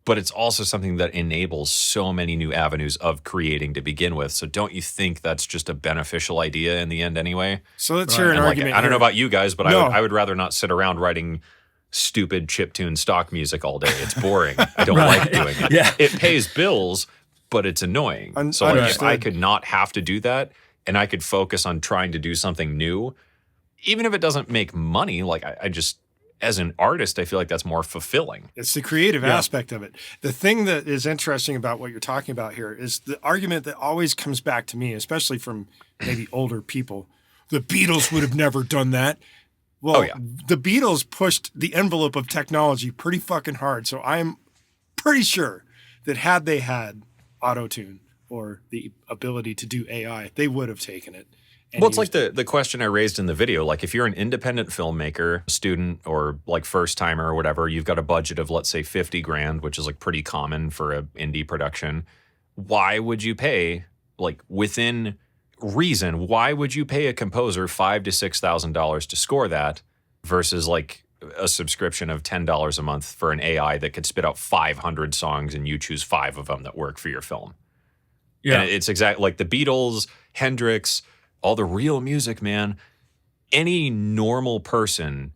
but it's also something that enables so many new avenues of creating to begin with. So don't you think that's just a beneficial idea in the end anyway? So let's hear an argument. I don't know about you guys, but I would rather not sit around writing stupid chiptune stock music all day. It's boring. I don't like doing it. Yeah. It pays bills, but it's annoying. So like, if I could not have to do that and I could focus on trying to do something new, even if it doesn't make money, like I just, as an artist, I feel like that's more fulfilling. It's the creative aspect of it. The thing that is interesting about what you're talking about here is the argument that always comes back to me, especially from maybe older people. The Beatles would have never done that. Well, the Beatles pushed the envelope of technology pretty fucking hard. So I'm pretty sure that had they had auto-tune or the ability to do AI, they would have taken it. Well, it's like the question I raised in the video. Like, if you're an independent filmmaker, student, or like first timer or whatever, you've got a budget of, let's say, 50 grand, which is like pretty common for an indie production. Why would you pay, like within reason, why would you pay a composer $5,000 to $6,000 to score that versus like a subscription of $10 a month for an AI that could spit out 500 songs and you choose 5 of them that work for your film? Yeah, and it's exactly like the Beatles, Hendrix, all the real music, man. Any normal person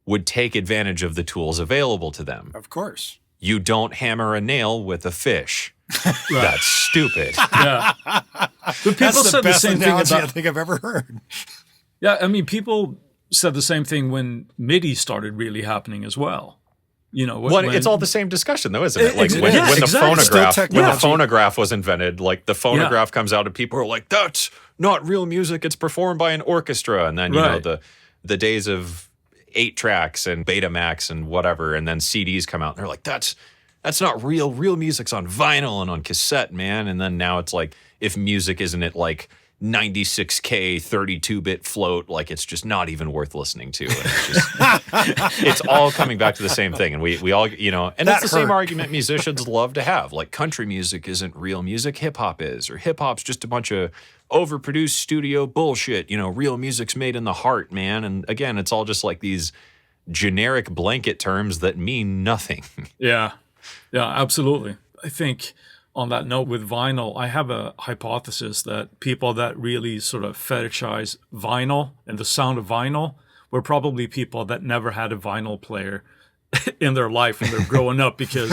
would take advantage of the tools available to them. Of course. You don't hammer a nail with a fish. That's stupid. Yeah. But people That's said the same thing about, I think I've ever heard. Yeah, I mean, people said the same thing when MIDI started really happening as well. It's all the same discussion, though, isn't it? Like when the phonograph was invented, like the phonograph comes out and people are like, "That's not real music; it's performed by an orchestra." And then the days of 8 tracks and Betamax and whatever, and then CDs come out, and they're like, "That's not real. Real music's on vinyl and on cassette, man." And then now it's like, if music isn't it like 96K 32-bit float, like it's just not even worth listening to. And it's just, it's all coming back to the same thing. And we all, and that's the same argument musicians love to have. Like, country music isn't real music, hip hop is, or hip hop's just a bunch of overproduced studio bullshit. Real music's made in the heart, man. And again, it's all just like these generic blanket terms that mean nothing. Yeah, absolutely. I think on that note with vinyl, I have a hypothesis that people that really sort of fetishize vinyl and the sound of vinyl were probably people that never had a vinyl player in their life when they're growing up, because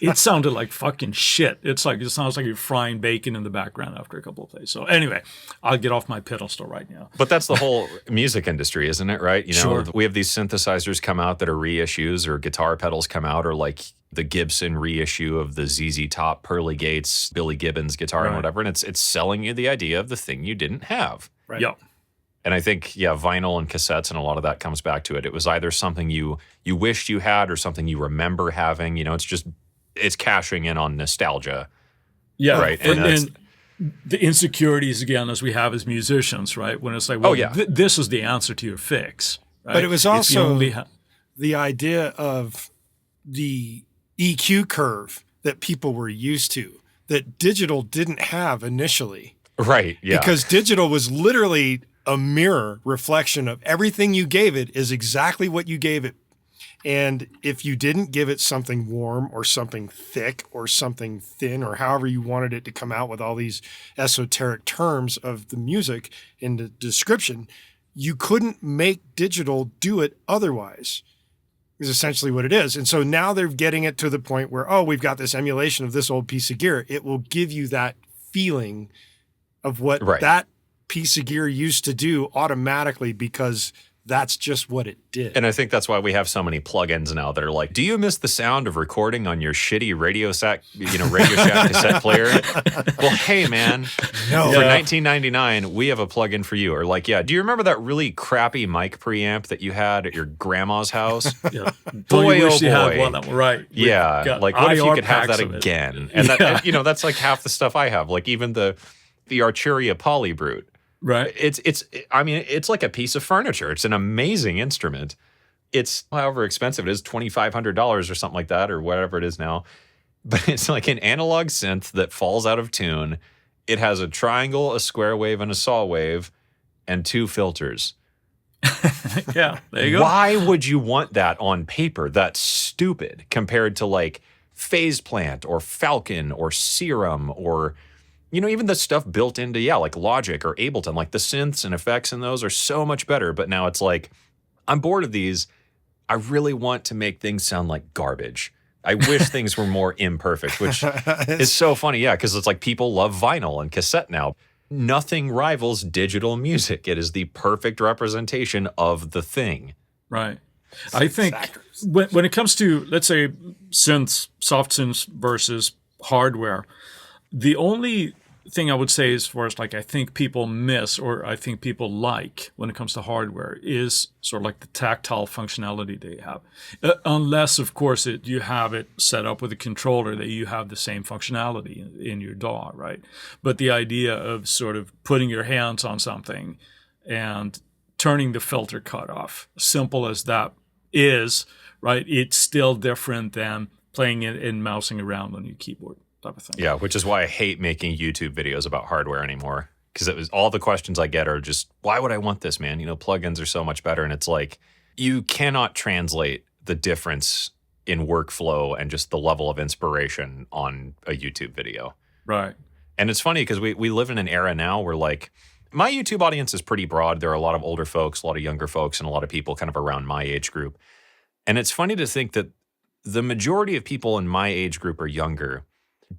it sounded like fucking shit. It sounds like you're frying bacon in the background after a couple of plays. So anyway, I'll get off my pedestal right now. But that's the whole music industry, isn't it? Right? Sure. We have these synthesizers come out that are reissues, or guitar pedals come out, or like the Gibson reissue of the ZZ Top, Pearly Gates, Billy Gibbons guitar and whatever. And it's selling you the idea of the thing you didn't have. Right. Yeah. And I think, vinyl and cassettes and a lot of that comes back to it. It was either something you wished you had or something you remember having. It's cashing in on nostalgia. Yeah. Right. the insecurities again as we have as musicians, right? When it's like, well, this is the answer to your fix. Right? But it was also the idea of the EQ curve that people were used to that digital didn't have initially. Right, yeah. Because digital was literally a mirror reflection of everything you gave it is exactly what you gave it. And if you didn't give it something warm or something thick or something thin or however you wanted it to come out with all these esoteric terms of the music in the description, you couldn't make digital do it otherwise. Is essentially what it is. And so now they're getting it to the point where, oh, we've got this emulation of this old piece of gear. It will give you that feeling of what that piece of gear used to do automatically because that's just what it did. And I think that's why we have so many plugins now that are like, do you miss the sound of recording on your shitty Radio Shack cassette player? Well, hey, man, for $19.99, we have a plugin for you. Or like, do you remember that really crappy mic preamp that you had at your grandma's house? Yeah. Boy, oh boy. Had one that, right. Yeah. Like, what if you could have that again? And that, that's like half the stuff I have. Like even the Arturia Polybrute. Right. It's like a piece of furniture. It's an amazing instrument. It's however expensive it is, $2,500 or something like that, or whatever it is now. But it's like an analog synth that falls out of tune. It has a triangle, a square wave, and a saw wave, and 2 filters. Yeah, there you go. Why would you want that on paper? That's stupid compared to like Phase Plant or Falcon or Serum or even the stuff built into, like Logic or Ableton, like the synths and effects in those are so much better. But now it's like, I'm bored of these. I really want to make things sound like garbage. I wish things were more imperfect, which is so funny. Yeah, because it's like people love vinyl and cassette now. Nothing rivals digital music. It is the perfect representation of the thing. Right. I think when it comes to, let's say, synths, soft synths versus hardware, the only thing I would say as far as like I think people miss or I think people like when it comes to hardware is sort of like the tactile functionality they have. Unless, of course, you have it set up with a controller that you have the same functionality in your DAW, right? But the idea of sort of putting your hands on something and turning the filter cut off, simple as that is, right? It's still different than playing it and mousing around on your keyboard. Type of thing. Yeah, which is why I hate making YouTube videos about hardware anymore. Because it was all the questions I get are just, why would I want this, man? Plugins are so much better. And it's like, you cannot translate the difference in workflow and just the level of inspiration on a YouTube video. Right. And it's funny because we live in an era now where like, my YouTube audience is pretty broad. There are a lot of older folks, a lot of younger folks, and a lot of people kind of around my age group. And it's funny to think that the majority of people in my age group or younger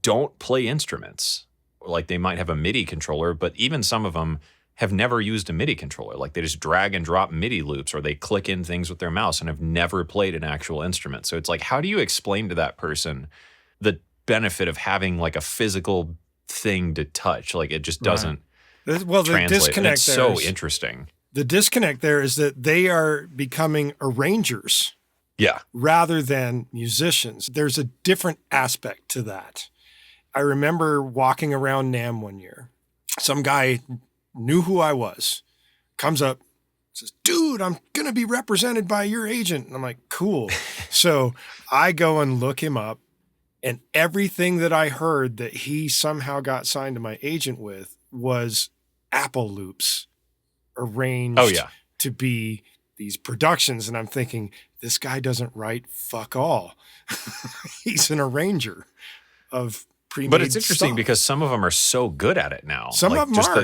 don't play instruments. Like they might have a MIDI controller, but even some of them have never used a MIDI controller. Like they just drag and drop MIDI loops or they click in things with their mouse and have never played an actual instrument. So it's like, how do you explain to that person the benefit of having like a physical thing to touch? Like it just doesn't the translate. Disconnect it's so interesting. The disconnect there is that they are becoming arrangers. Yeah. Rather than musicians. There's a different aspect to that. I remember walking around NAMM one year. Some guy knew who I was, comes up, says, dude, I'm going to be represented by your agent. And I'm like, cool. So I go and look him up, and everything that I heard that he somehow got signed to my agent with was Apple loops arranged to be these productions. And I'm thinking, this guy doesn't write fuck all. He's an arranger of pre-made But it's interesting stuff. Because some of them are so good at it now. Some like of them just are,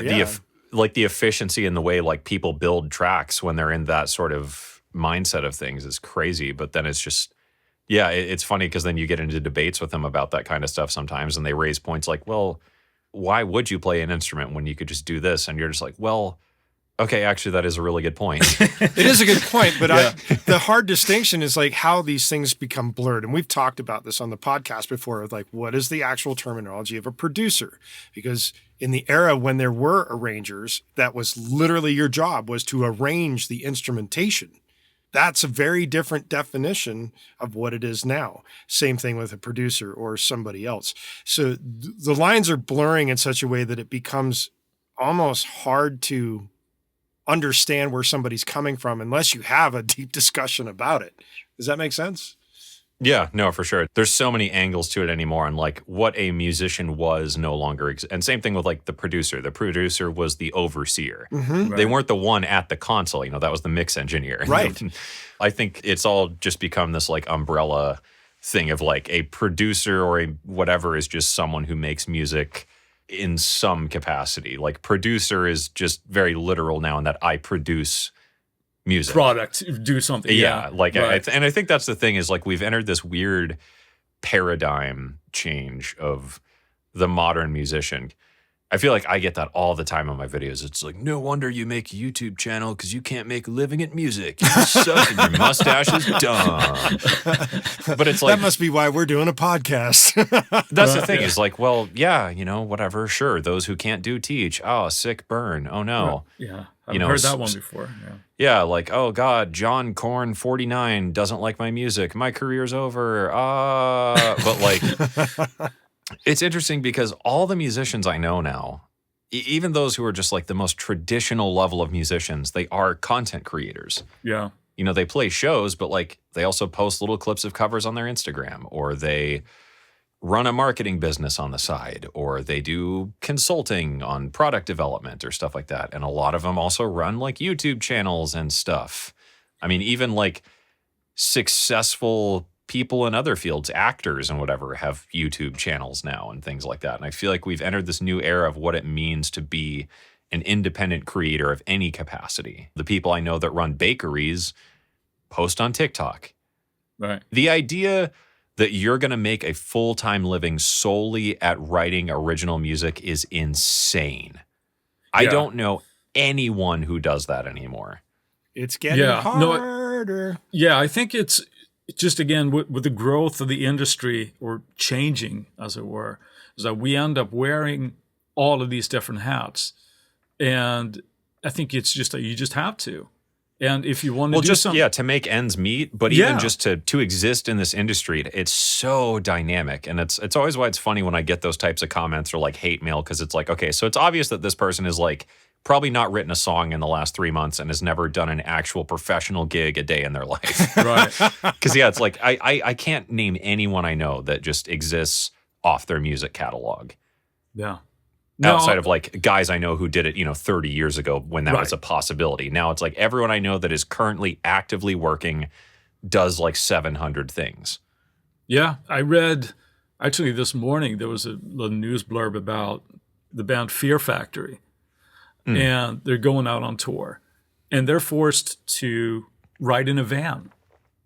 the efficiency and the way like people build tracks when they're in that sort of mindset of things is crazy. But then it's just, it's funny because then you get into debates with them about that kind of stuff sometimes, and they raise points like, well, why would you play an instrument when you could just do this? And you're just like, well, okay, actually, that is a really good point. It is a good point, but the hard distinction is like how these things become blurred. And we've talked about this on the podcast before, of like, what is the actual terminology of a producer? Because in the era when there were arrangers, that was literally your job, was to arrange the instrumentation. that's a very different definition of what it is now. Same thing with a producer or somebody else. So the lines are blurring in such a way that it becomes almost hard to understand where somebody's coming from unless you have a deep discussion about it. Does that make sense? Yeah, no, for sure. There's so many angles to it anymore, and like what a musician was no longer exists. And same thing with like the producer. The producer was the overseer. Mm-hmm. Right. They weren't the one at the console. That was the mix engineer. Right. I think it's all just become this like umbrella thing of like a producer or a whatever is just someone who makes music in some capacity. Like producer is just very literal now in that I produce music. Product, do something. Yeah, like right. and I think that's the thing is like we've entered this weird paradigm change of the modern musician. I feel like I get that all the time on my videos. It's like, no wonder you make a YouTube channel because you can't make a living at music. You suck and your mustache is dumb. But it's like that must be why we're doing a podcast. that's the thing is like, well, yeah, whatever, sure. Those who can't do teach. Oh, sick burn. Oh no. Yeah. I've heard that one before. Yeah. Yeah, like, oh God, John Corn 49 doesn't like my music. My career's over. But like, it's interesting because all the musicians I know now, even those who are just like the most traditional level of musicians, they are content creators. Yeah. They play shows, but like they also post little clips of covers on their Instagram, or they run a marketing business on the side, or they do consulting on product development or stuff like that. And a lot of them also run like YouTube channels and stuff. I mean, even like successful people in other fields, actors and whatever, have YouTube channels now and things like that. And I feel like we've entered this new era of what it means to be an independent creator of any capacity. The people I know that run bakeries post on TikTok. Right. The idea that you're going to make a full-time living solely at writing original music is insane. I don't know anyone who does that anymore. It's getting harder. I think it's just, again, with the growth of the industry, or changing, as it were, is that we end up wearing all of these different hats. And I think it's just that you just have to. And if you want to do something, to make ends meet, but even just to exist in this industry, it's so dynamic. And it's always why it's funny when I get those types of comments or like hate mail, because it's like, okay, so it's obvious that this person is like probably not written a song in the last 3 months and has never done an actual professional gig a day in their life. right. Because it's like I can't name anyone I know that just exists off their music catalog. Yeah. Outside of like guys I know who did it, 30 years ago when that was a possibility. Now it's like everyone I know that is currently actively working does like 700 things. Yeah. I read, actually this morning, there was a little news blurb about the band Fear Factory. And they're going out on tour. And they're forced to ride in a van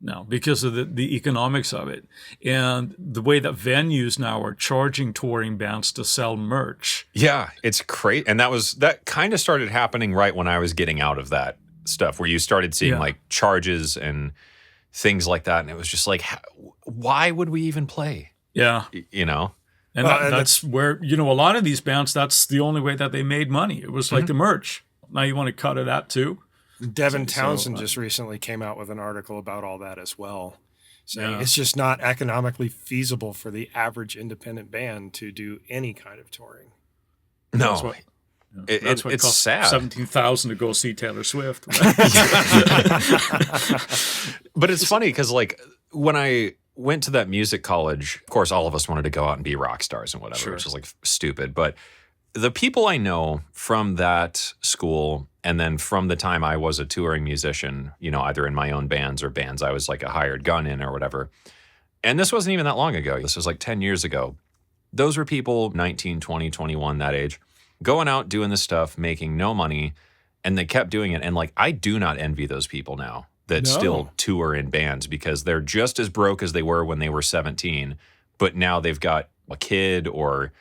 now because of the economics of it. And the way that venues now are charging touring bands to sell merch. Yeah, it's crazy. And that kind of started happening right when I was getting out of that stuff, where you started seeing like charges and things like that. And it was just like, why would we even play? Yeah. And that's where, a lot of these bands, that's the only way that they made money. It was like the merch. Now you want to cut it out too? Devin Townsend just recently came out with an article about all that as well. Saying it's just not economically feasible for the average independent band to do any kind of touring. No. That's what it's cost sad. $17,000 to go see Taylor Swift. But it's funny because like when I went to that music college, of course, all of us wanted to go out and be rock stars and whatever, which is like stupid. But the people I know from that school, and then from the time I was a touring musician, either in my own bands or bands I was like a hired gun in or whatever. And this wasn't even that long ago. This was like 10 years ago. Those were people 19, 20, 21, that age, going out doing this stuff, making no money. And they kept doing it. And like, I do not envy those people now that still tour in bands, because they're just as broke as they were when they were 17, but now they've got a kid or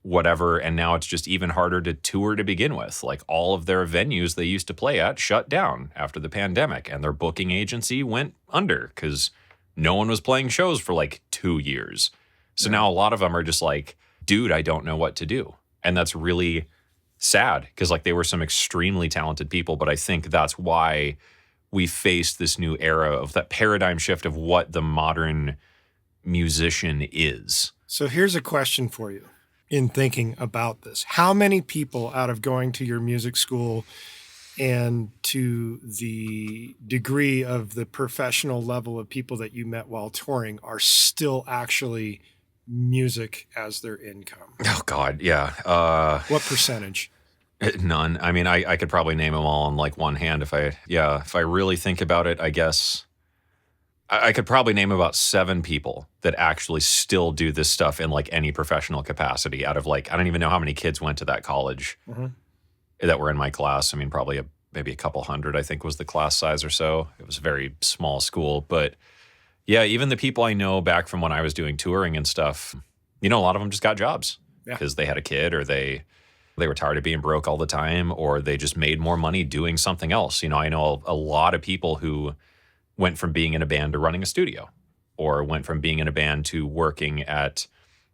whatever, and now it's just even harder to tour to begin with. Like all of their venues they used to play at shut down after the pandemic, and their booking agency went under because no one was playing shows for like 2 years. So now a lot of them are just like, dude, I don't know what to do. And that's really sad, because like they were some extremely talented people, but I think that's why we faced this new era of that paradigm shift of what the modern musician is. So here's a question for you in thinking about this. How many people out of going to your music school and to the degree of the professional level of people that you met while touring are still actually music as their income? Oh God, yeah. What percentage? None. I mean, I could probably name them all on like one hand if I really think about it. I guess I could probably name about 7 people that actually still do this stuff in like any professional capacity out of like, I don't even know how many kids went to that college that were in my class. I mean, probably maybe a couple hundred, I think was the class size or so. It was a very small school, but yeah, even the people I know back from when I was doing touring and stuff, a lot of them just got jobs because they had a kid or they were tired of being broke all the time, or they just made more money doing something else. I know a lot of people who went from being in a band to running a studio, or went from being in a band to working at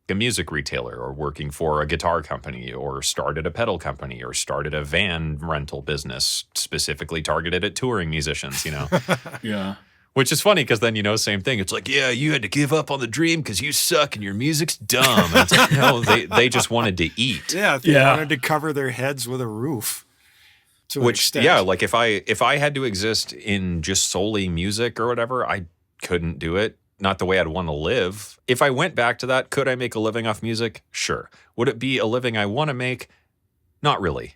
a music retailer, or working for a guitar company, or started a pedal company, or started a van rental business specifically targeted at touring musicians, Yeah. Which is funny because then, same thing. It's like, yeah, you had to give up on the dream because you suck and your music's dumb. And it's like, no, they just wanted to eat. Yeah, they wanted to cover their heads with a roof. Which, like if I had to exist in just solely music or whatever, I couldn't do it. Not the way I'd want to live. If I went back to that, could I make a living off music? Sure. Would it be a living I want to make? Not really.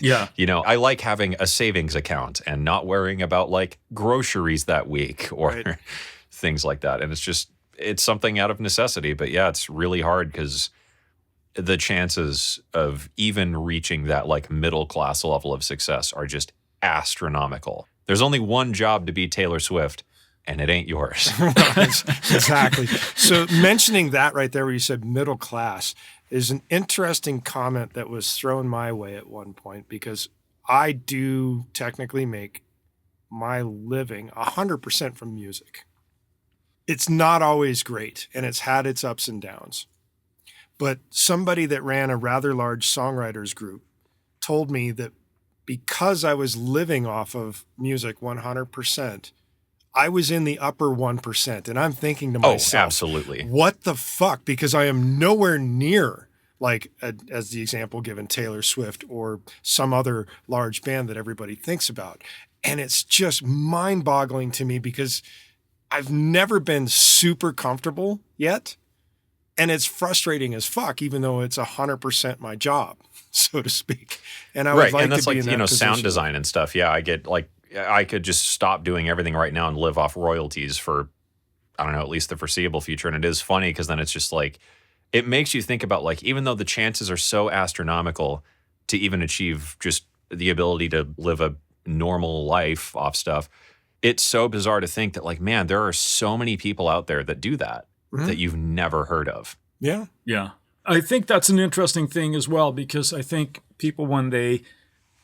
Yeah. I like having a savings account and not worrying about like groceries that week or things like that. And it's something out of necessity. But yeah, it's really hard because the chances of even reaching that like middle class level of success are just astronomical. There's only one job to be Taylor Swift, and it ain't yours. Exactly. So mentioning that right there where you said middle class is an interesting comment that was thrown my way at one point, because I do technically make my living 100% from music. It's not always great, and it's had its ups and downs. But somebody that ran a rather large songwriters group told me that because I was living off of music 100%, I was in the upper 1%. And I'm thinking to myself, absolutely. What the fuck? Because I am nowhere near, like, as the example given, Taylor Swift or some other large band that everybody thinks about. And it's just mind-boggling to me because I've never been super comfortable yet. And it's frustrating as fuck, even though it's 100% my job, so to speak. And I would like and that's to be like, in that sound position. design and stuff. Yeah, I get like, I could just stop doing everything right now and live off royalties for, I don't know, at least the foreseeable future. And it is funny because then it's just like, it makes you think about like, even though the chances are so astronomical to even achieve just the ability to live a normal life off stuff, it's so bizarre to think that like, man, there are so many people out there that do that. That you've never heard of. Yeah. Yeah. I think that's an interesting thing as well, because I think people, when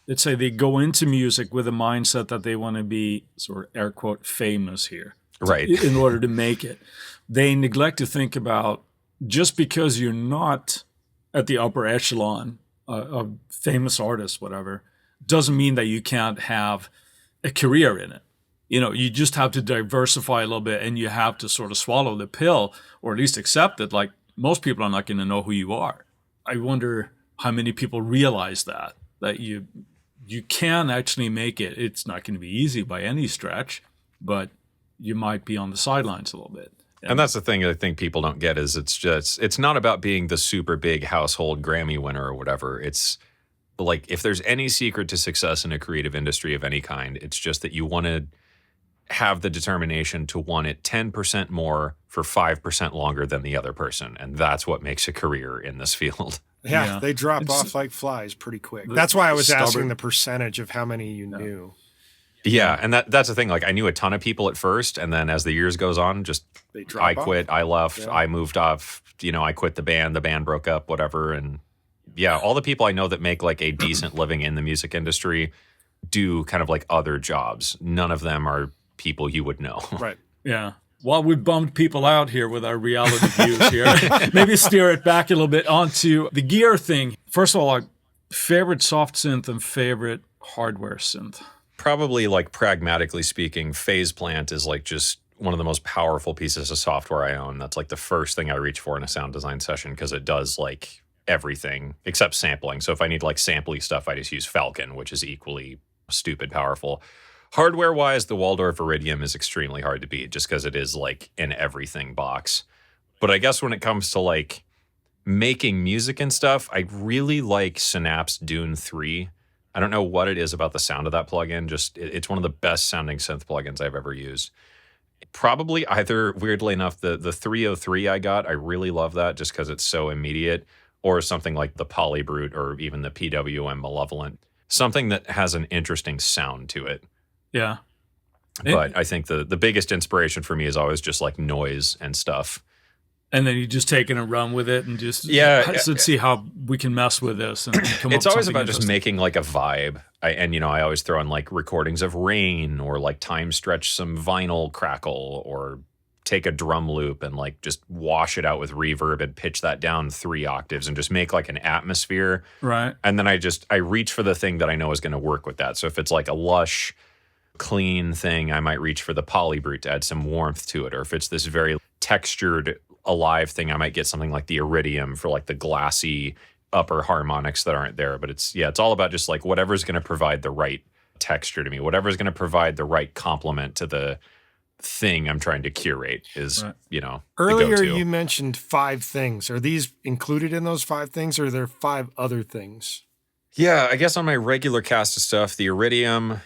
let's say they go into music with a mindset that they want to be sort of air quote famous here. Right. In order to make it, they neglect to think about just because you're not at the upper echelon of famous artists, whatever, doesn't mean that you can't have a career in it. You just have to diversify a little bit, and you have to sort of swallow the pill, or at least accept it. Like, most people are not going to know who you are. I wonder how many people realize that you can actually make it. It's not going to be easy by any stretch, but you might be on the sidelines a little bit. And that's the thing I think people don't get is it's not about being the super big household Grammy winner or whatever. It's like, if there's any secret to success in a creative industry of any kind, it's just that you want to have the determination to want it 10% more for 5% longer than the other person. And that's what makes a career in this field. Yeah, they drop off like flies pretty quick. That's why I was asking the percentage of how many you knew. Yeah, and that's the thing. Like, I knew a ton of people at first, and then as the years goes on, just I quit, I left, I moved off, I quit the band broke up, whatever. And yeah, all the people I know that make like a decent living in the music industry do kind of like other jobs. None of them are people you would know. Right. Yeah. While we bummed people out here with our reality views here, maybe steer it back a little bit onto the gear thing. First of all, favorite soft synth and favorite hardware synth. Probably like pragmatically speaking, Phase Plant is like just one of the most powerful pieces of software I own. That's like the first thing I reach for in a sound design session because it does like everything except sampling. So if I need like samply stuff, I just use Falcon, which is equally stupid powerful. Hardware wise, the Waldorf Iridium is extremely hard to beat just because it is like an everything box. But I guess when it comes to like making music and stuff, I really like Synapse Dune 3. I don't know what it is about the sound of that plugin. Just it's one of the best sounding synth plugins I've ever used. Probably either, weirdly enough, the 303 I got, I really love that just because it's so immediate, or something like the Polybrute or even the PWM Malevolent, something that has an interesting sound to it. Yeah. But I think the biggest inspiration for me is always just like noise and stuff. And then you just take it and run with it and just see how we can mess with this. And come it's up always something about just making like a vibe. I always throw in like recordings of rain or like time stretch some vinyl crackle or take a drum loop and like just wash it out with reverb and pitch that down 3 octaves and just make like an atmosphere. Right. And then I reach for the thing that I know is going to work with that. So if it's like a lush, clean thing, I might reach for the Polybrute to add some warmth to it. Or if it's this very textured, alive thing, I might get something like the Iridium for like the glassy upper harmonics that aren't there. But it's all about just like whatever's going to provide the right texture to me, whatever's going to provide the right complement to the thing I'm trying to curate is, right. Earlier you mentioned 5 things. Are these included in those 5 things, or are there 5 other things? Yeah, I guess on my regular cast of stuff, the Iridium,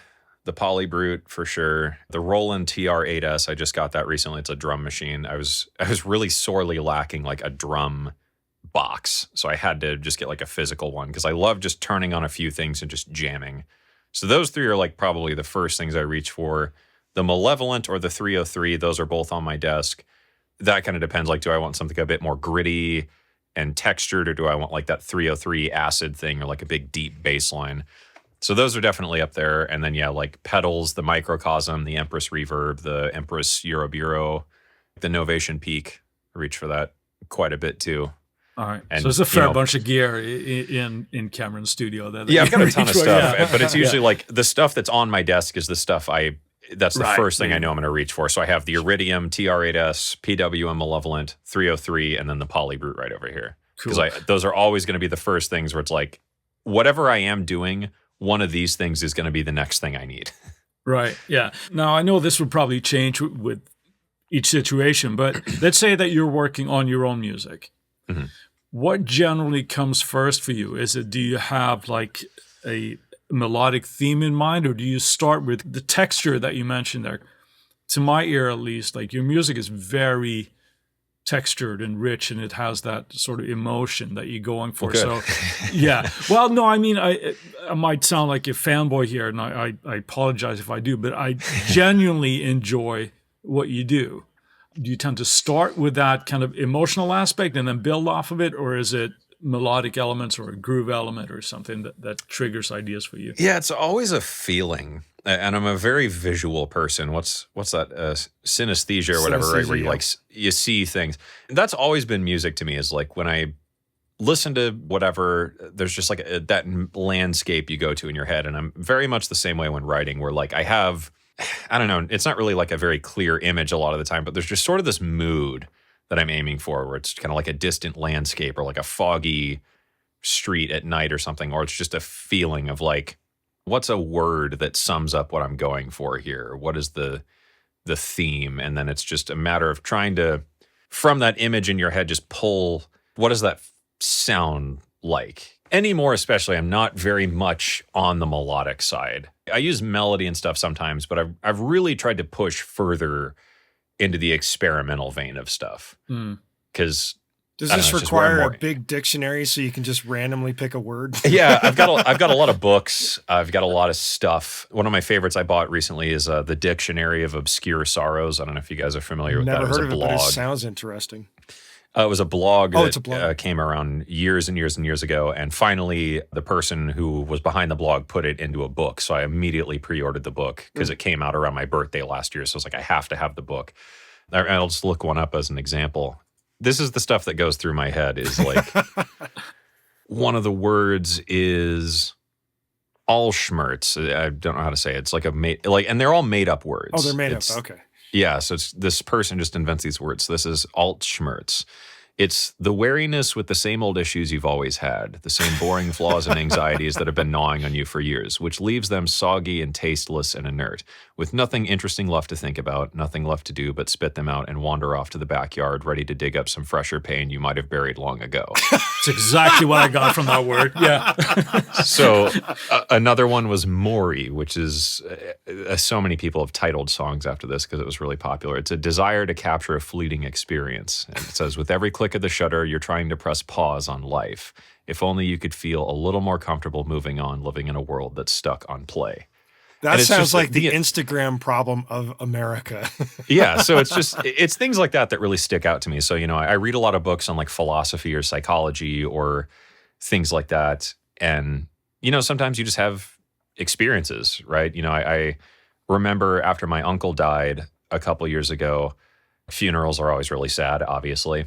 the Polybrute for sure, the Roland TR-8S, I just got that recently. It's a drum machine. I was really sorely lacking like a drum box, so I had to just get like a physical one because I love just turning on a few things and just jamming. So those 3 are like probably the first things I reach for. The Malevolent or the 303, those are both on my desk. That kind of depends. Like, do I want something a bit more gritty and textured, or do I want like that 303 acid thing or like a big deep bass line? So those are definitely up there. And then, like pedals, the Microcosm, the Empress Reverb, the Empress Eurobureau, the Novation Peak. I reach for that quite a bit too. All right. And, so there's a fair bunch of gear in Cameron's studio. I've got a ton of stuff, but it's usually like the stuff that's on my desk is the stuff that's the first thing I know I'm going to reach for. So I have the Iridium, TR-8S, PWM Malevolent, 303, and then the Polybrute right over here. Because those are always going to be the first things where it's like, whatever I am doing, one of these things is going to be the next thing I need. Right. Yeah. Now, I know this would probably change with each situation, but let's say that you're working on your own music. Mm-hmm. What generally comes first for you? Do you have like a melodic theme in mind, or do you start with the texture that you mentioned there? To my ear, at least, like your music is very textured and rich, and it has that sort of emotion that you're going for. So, yeah. Well, no, I mean, I might sound like a fanboy here, and I apologize if I do, but I genuinely enjoy what you do. Do you tend to start with that kind of emotional aspect and then build off of it, or is it melodic elements or a groove element or something that triggers ideas for you? Yeah, it's always a feeling. And I'm a very visual person. What's that? Synesthesia or whatever, right? Where you see things. And that's always been music to me, is like when I listen to whatever, there's just like that landscape you go to in your head. And I'm very much the same way when writing, where like I don't know, it's not really like a very clear image a lot of the time, but there's just sort of this mood that I'm aiming for, where it's kind of like a distant landscape or like a foggy street at night or something, or it's just a feeling of like, what's a word that sums up what I'm going for here? What is the theme? And then it's just a matter of trying to, from that image in your head, just pull, what does that sound like? Anymore, especially, I'm not very much on the melodic side. I use melody and stuff sometimes, but I've really tried to push further into the experimental vein of stuff. Because does this require a big dictionary so you can just randomly pick a word? Yeah, I've got a lot of books. I've got a lot of stuff. One of my favorites I bought recently is the Dictionary of Obscure Sorrows. I don't know if you guys are familiar with that. Never heard of it, but it sounds interesting. It was a blog that came around years and years and years ago. And finally, the person who was behind the blog put it into a book. So I immediately pre-ordered the book because it came out around my birthday last year. So I was like, I have to have the book. I'll just look one up as an example. This is the stuff that goes through my head, is like, one of the words is all schmerz. I don't know how to say it. It's like and they're all made up words. Oh, they're made up. Okay. Yeah, so it's this person just invents these words. This is alt schmerz. It's the wariness with the same old issues you've always had, the same boring flaws and anxieties that have been gnawing on you for years, which leaves them soggy and tasteless and inert, with nothing interesting left to think about, nothing left to do but spit them out and wander off to the backyard, ready to dig up some fresher pain you might have buried long ago. It's exactly what I got from that word. Yeah. So another one was Mori, which is so many people have titled songs after this because it was really popular. It's a desire to capture a fleeting experience. And it says, with every click of the shutter, you're trying to press pause on life. If only you could feel a little more comfortable moving on, living in a world that's stuck on play. That sounds like the Instagram problem of America. Yeah, so it's things like that really stick out to me. So, I read a lot of books on like philosophy or psychology or things like that. And, sometimes you just have experiences, right? I remember after my uncle died a couple years ago, funerals are always really sad, obviously.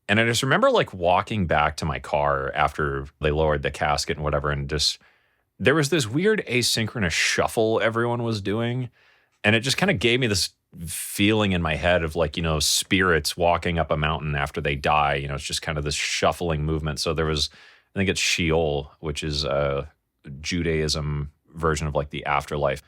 And I just remember like walking back to my car after they lowered the casket and whatever, and just there was this weird asynchronous shuffle everyone was doing. And it just kind of gave me this feeling in my head of like, spirits walking up a mountain after they die. It's just kind of this shuffling movement. So there was, I think it's Sheol, which is a Judaism version of like the afterlife,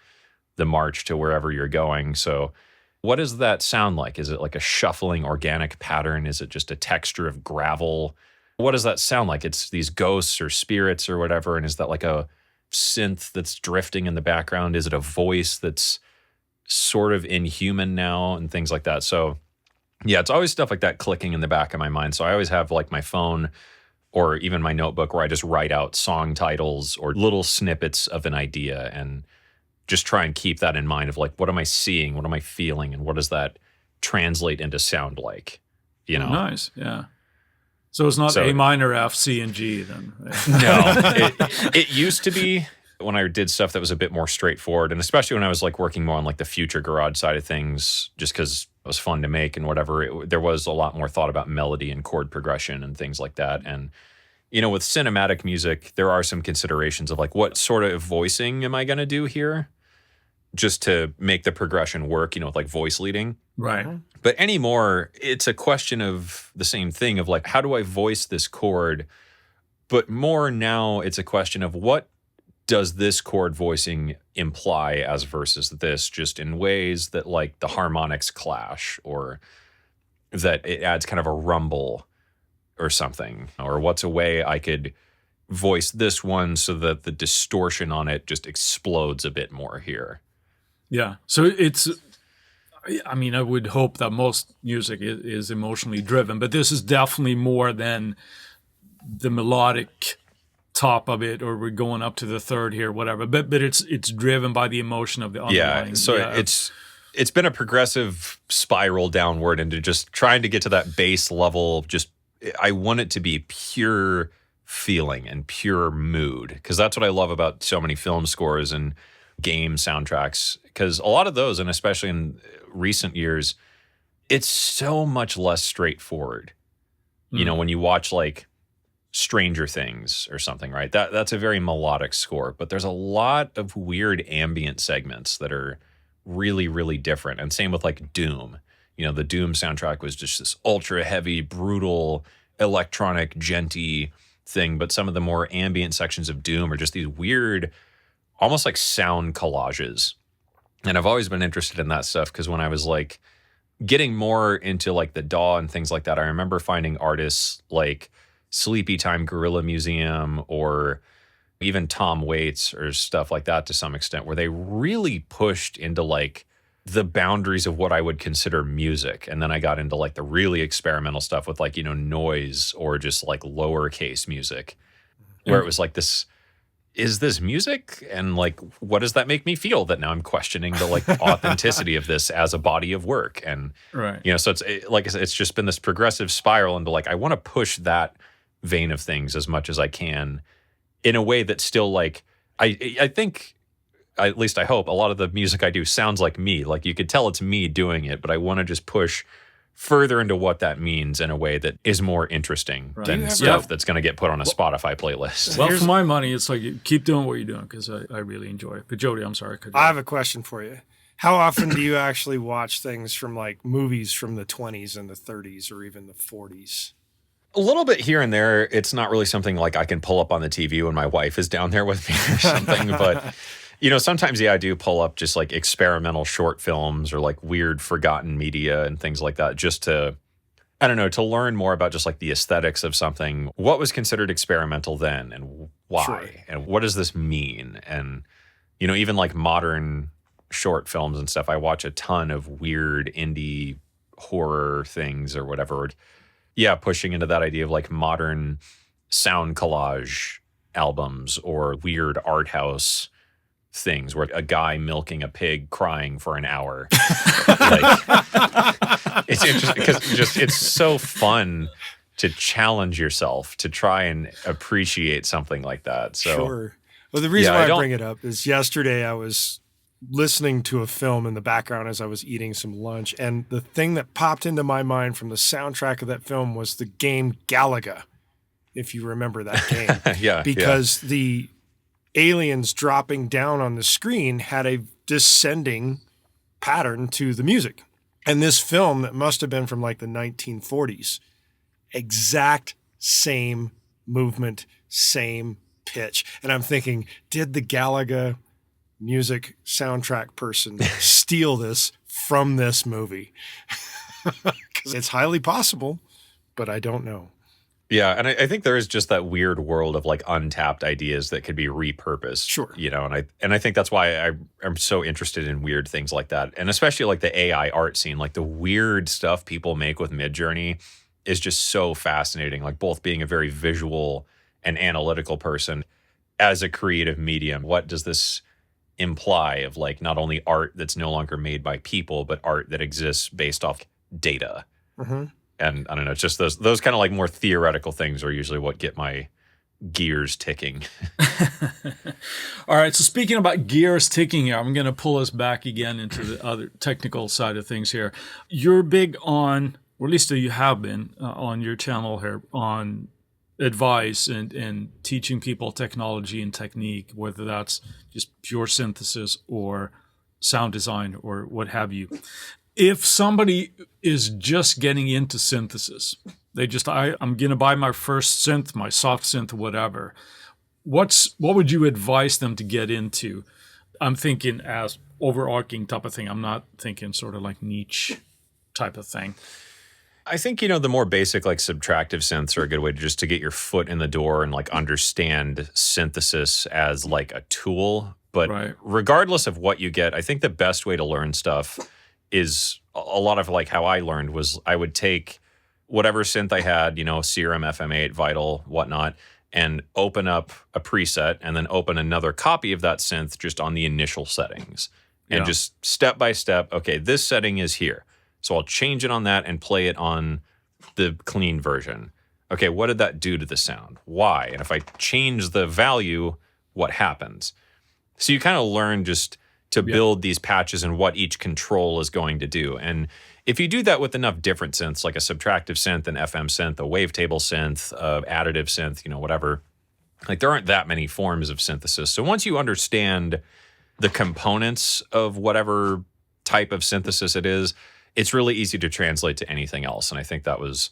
the march to wherever you're going. So what does that sound like? Is it like a shuffling organic pattern? Is it just a texture of gravel? What does that sound like? It's these ghosts or spirits or whatever. And is that like a synth that's drifting in the background? Is it a voice that's sort of inhuman now and things like that? So yeah, it's always stuff like that clicking in the back of my mind. So I always have like my phone or even my notebook where I just write out song titles or little snippets of an idea and just try and keep that in mind of like, what am I seeing? What am I feeling? And what does that translate into sound like? Nice. Yeah. So it's not A minor, F, C, and G then. No, it used to be when I did stuff that was a bit more straightforward. And especially when I was like working more on like the future garage side of things, just because it was fun to make and whatever, there was a lot more thought about melody and chord progression and things like that. And with cinematic music, there are some considerations of like, what sort of voicing am I going to do here just to make the progression work, with like voice leading. Right. But anymore, it's a question of the same thing of like, how do I voice this chord? But more now, it's a question of what does this chord voicing imply as versus this, just in ways that like the harmonics clash or that it adds kind of a rumble or something, or what's a way I could voice this one so that the distortion on it just explodes a bit more here. Yeah. So I would hope that most music is emotionally driven, but this is definitely more than the melodic top of it, or we're going up to the third here, whatever. But it's driven by the emotion of the underlying. Yeah. So it's been a progressive spiral downward into just trying to get to that base level of just, I want it to be pure feeling and pure mood, because that's what I love about so many film scores and game soundtracks, because a lot of those, and especially in recent years, it's so much less straightforward. When you watch like Stranger Things or something, right? That's a very melodic score, but there's a lot of weird ambient segments that are really, really different. And same with like Doom. The Doom soundtrack was just this ultra heavy, brutal, electronic, genty thing. But some of the more ambient sections of Doom are just these weird, almost like sound collages. And I've always been interested in that stuff because when I was like getting more into like the DAW and things like that, I remember finding artists like Sleepy Time Gorilla Museum or even Tom Waits or stuff like that to some extent, where they really pushed into like the boundaries of what I would consider music. And then I got into like the really experimental stuff with like, noise or just like lowercase music, where it was like this, is this music? And like, what does that make me feel that now I'm questioning the like authenticity of this as a body of work? And, right. So it's like I said, it's just been this progressive spiral into like, I want to push that vein of things as much as I can in a way that's still like, I think, at least I hope, a lot of the music I do sounds like me. Like you could tell it's me doing it, but I want to just push further into what that means in a way that is more interesting than stuff that's going to get put on a Spotify playlist. Well, for my money, it's like, keep doing what you're doing because I really enjoy it. But Jody, I'm sorry. I have a question for you. How often do you actually watch things from like movies from the 20s and the 30s or even the 40s? A little bit here and there. It's not really something like I can pull up on the TV when my wife is down there with me or something. But, sometimes, I do pull up just like experimental short films or like weird forgotten media and things like that just to, I don't know, to learn more about just like the aesthetics of something. What was considered experimental then and why? Sure. And what does this mean? And, even like modern short films and stuff, I watch a ton of weird indie horror things or whatever. Yeah, pushing into that idea of like modern sound collage albums or weird art house things where a guy milking a pig crying for an hour. It's interesting because it's so fun to challenge yourself to try and appreciate something like that. So, sure. Well, the reason why I bring it up is yesterday I was listening to a film in the background as I was eating some lunch, and the thing that popped into my mind from the soundtrack of that film was the game Galaga, if you remember that game. Because the aliens dropping down on the screen had a descending pattern to the music. And this film that must have been from like the 1940s, exact same movement, same pitch. And I'm thinking, did the Galaga music soundtrack person steal this from this movie? Because it's highly possible, but I don't know. Yeah, and I think there is just that weird world of like untapped ideas that could be repurposed. Sure. And I think that's why I'm so interested in weird things like that. And especially like the AI art scene, like the weird stuff people make with Midjourney is just so fascinating. Like both being a very visual and analytical person as a creative medium, what does this imply of like not only art that's no longer made by people, but art that exists based off data? Mm-hmm. And I don't know, it's just those kind of like more theoretical things are usually what get my gears ticking. All right. So speaking about gears ticking here, I'm going to pull us back again into the other technical side of things here. You're big on, or at least you have been on your channel here, on advice and teaching people technology and technique, whether that's just pure synthesis or sound design or what have you. If somebody is just getting into synthesis, I'm going to buy my first synth, my soft synth, whatever. What would you advise them to get into? I'm thinking as overarching type of thing. I'm not thinking sort of like niche type of thing. I think, the more basic like subtractive synths are a good way to get your foot in the door and like understand synthesis as like a tool. But regardless of what you get, I think the best way to learn stuff is a lot of like how I learned was I would take whatever synth I had, Serum, FM8, Vital, whatnot, and open up a preset and then open another copy of that synth just on the initial settings and just step by step. Okay, this setting is here. So I'll change it on that and play it on the clean version. Okay, what did that do to the sound? Why? And if I change the value, what happens? So you kind of learn just to build these patches and what each control is going to do. And if you do that with enough different synths, like a subtractive synth, an FM synth, a wavetable synth, additive synth, whatever, like there aren't that many forms of synthesis. So once you understand the components of whatever type of synthesis it is, it's really easy to translate to anything else. And I think that was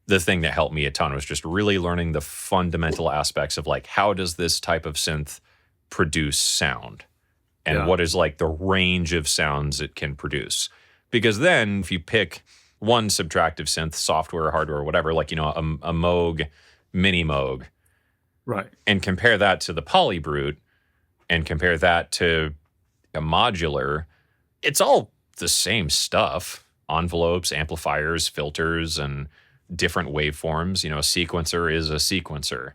the thing that helped me a ton, was just really learning the fundamental aspects of like, how does this type of synth produce sound? And what is like the range of sounds it can produce? Because then if you pick one subtractive synth, software, hardware, whatever, like, a Moog, mini Moog, right, and compare that to the Polybrute and compare that to a modular, it's all the same stuff. Envelopes, amplifiers, filters, and different waveforms. A sequencer is a sequencer.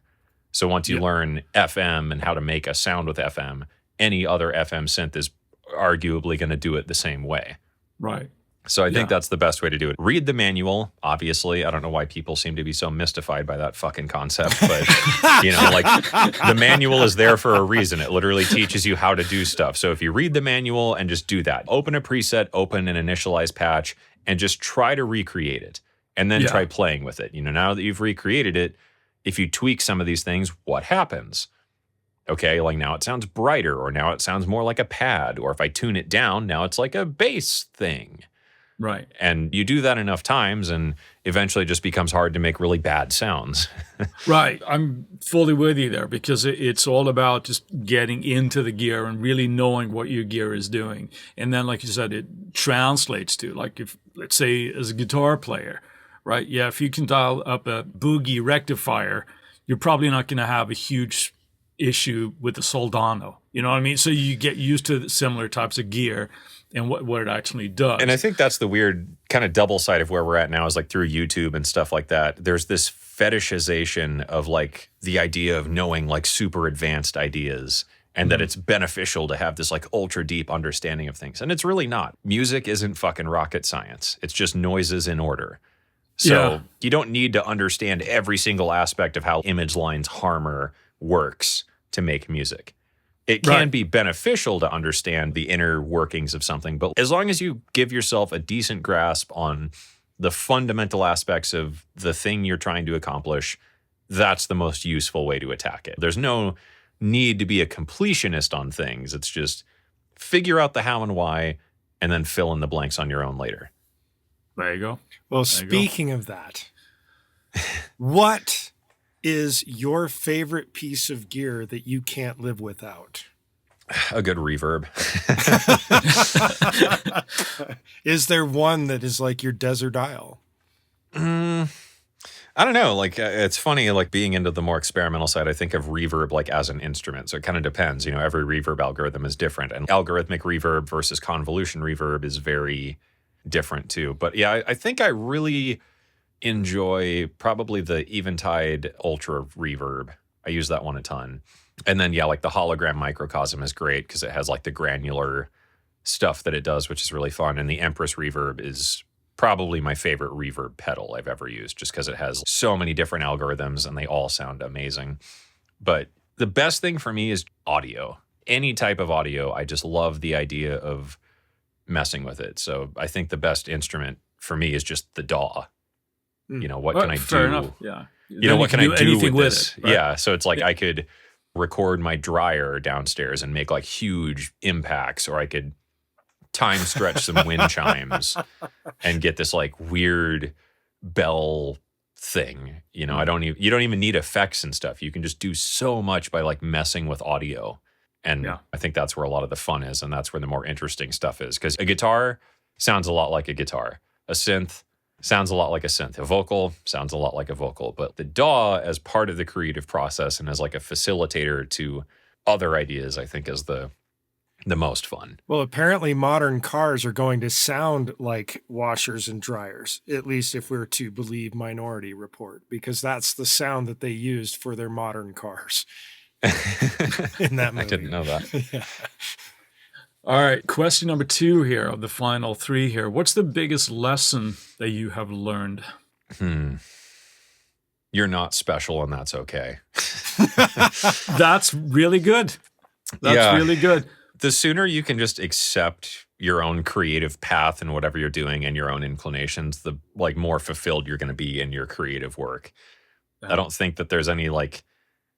So once you learn FM and how to make a sound with FM, any other FM synth is arguably going to do it the same way. Right. So I think that's the best way to do it. Read the manual, obviously. I don't know why people seem to be so mystified by that fucking concept, but like the manual is there for a reason. It literally teaches you how to do stuff. So if you read the manual and just do that, open a preset, open an initialized patch, and just try to recreate it and then try playing with it. Now that you've recreated it, if you tweak some of these things, what happens? Okay, like now it sounds brighter, or now it sounds more like a pad, or if I tune it down, now it's like a bass thing. Right. And you do that enough times, and eventually it just becomes hard to make really bad sounds. Right. I'm fully with you there, because it's all about just getting into the gear and really knowing what your gear is doing. And then, like you said, it translates to, like, if, let's say, as a guitar player, right? Yeah, if you can dial up a boogie rectifier, you're probably not going to have a huge issue with the soldano. You know what I mean? So you get used to similar types of gear and what it actually does. And I think that's the weird kind of double side of where we're at now, is like through YouTube and stuff like that. There's this fetishization of like the idea of knowing like super advanced ideas, and that it's beneficial to have this like ultra deep understanding of things. And it's really not. Music isn't fucking rocket science. It's just noises in order. So you don't need to understand every single aspect of how image lines harmor works to make music. It can be beneficial to understand the inner workings of something, but as long as you give yourself a decent grasp on the fundamental aspects of the thing you're trying to accomplish, that's the most useful way to attack it. There's no need to be a completionist on things. It's just figure out the how and why, and then fill in the blanks on your own later. There you go. Well, speaking of that, what is your favorite piece of gear that you can't live without? A good reverb. Is there one that is like your desert isle? I don't know. Like, it's funny, like being into the more experimental side, I think of reverb like as an instrument. So it kind of depends. Every reverb algorithm is different, and algorithmic reverb versus convolution reverb is very different too. But yeah, I think I really enjoy probably the Eventide Ultra reverb. I use that one a ton. And then, like the hologram microcosm is great because it has like the granular stuff that it does, which is really fun. And the Empress reverb is probably my favorite reverb pedal I've ever used, just because it has so many different algorithms and they all sound amazing. But the best thing for me is audio. Any type of audio, I just love the idea of messing with it. So I think the best instrument for me is just the DAW. What can I do? Fair enough. Yeah. What can I do with this? It, right? Yeah. So it's like I could record my dryer downstairs and make like huge impacts, or I could time stretch some wind chimes and get this like weird bell thing. You don't even need effects and stuff. You can just do so much by like messing with audio. And I think that's where a lot of the fun is, and that's where the more interesting stuff is, because a guitar sounds a lot like a guitar. A synth sounds a lot like a synth. A vocal sounds a lot like a vocal. But the DAW, as part of the creative process and as like a facilitator to other ideas, I think is the most fun. Well, apparently modern cars are going to sound like washers and dryers, at least if we're to believe Minority Report, because that's the sound that they used for their modern cars. In that movie. I didn't know that. Yeah. All right. Question number 2 here of the final 3 here. What's the biggest lesson that you have learned? You're not special, and that's okay. That's really good. That's really good. The sooner you can just accept your own creative path and whatever you're doing and your own inclinations, the like more fulfilled you're going to be in your creative work. I don't think that there's any like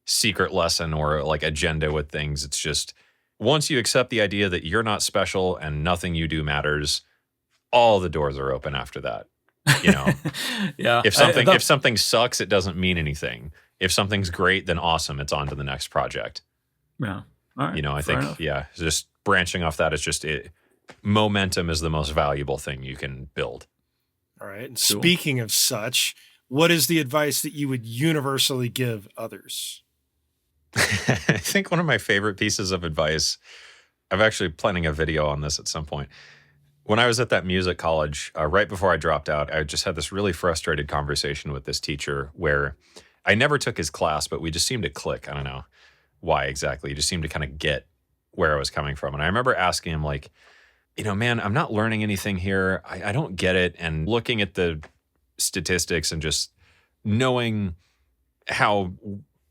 secret lesson or like agenda with things. It's just once you accept the idea that you're not special and nothing you do matters, all the doors are open after that. Yeah. If something sucks, it doesn't mean anything. If something's great, then awesome. It's on to the next project. Yeah. All right. I think, just branching off that is just it. Momentum is the most valuable thing you can build. All right. And speaking of such, what is the advice that you would universally give others? I think one of my favorite pieces of advice, I'm actually planning a video on this at some point. When I was at that music college, right before I dropped out, I just had this really frustrated conversation with this teacher where I never took his class, but we just seemed to click. I don't know why exactly. He just seemed to kind of get where I was coming from. And I remember asking him like, man, I'm not learning anything here. I don't get it. And looking at the statistics and just knowing how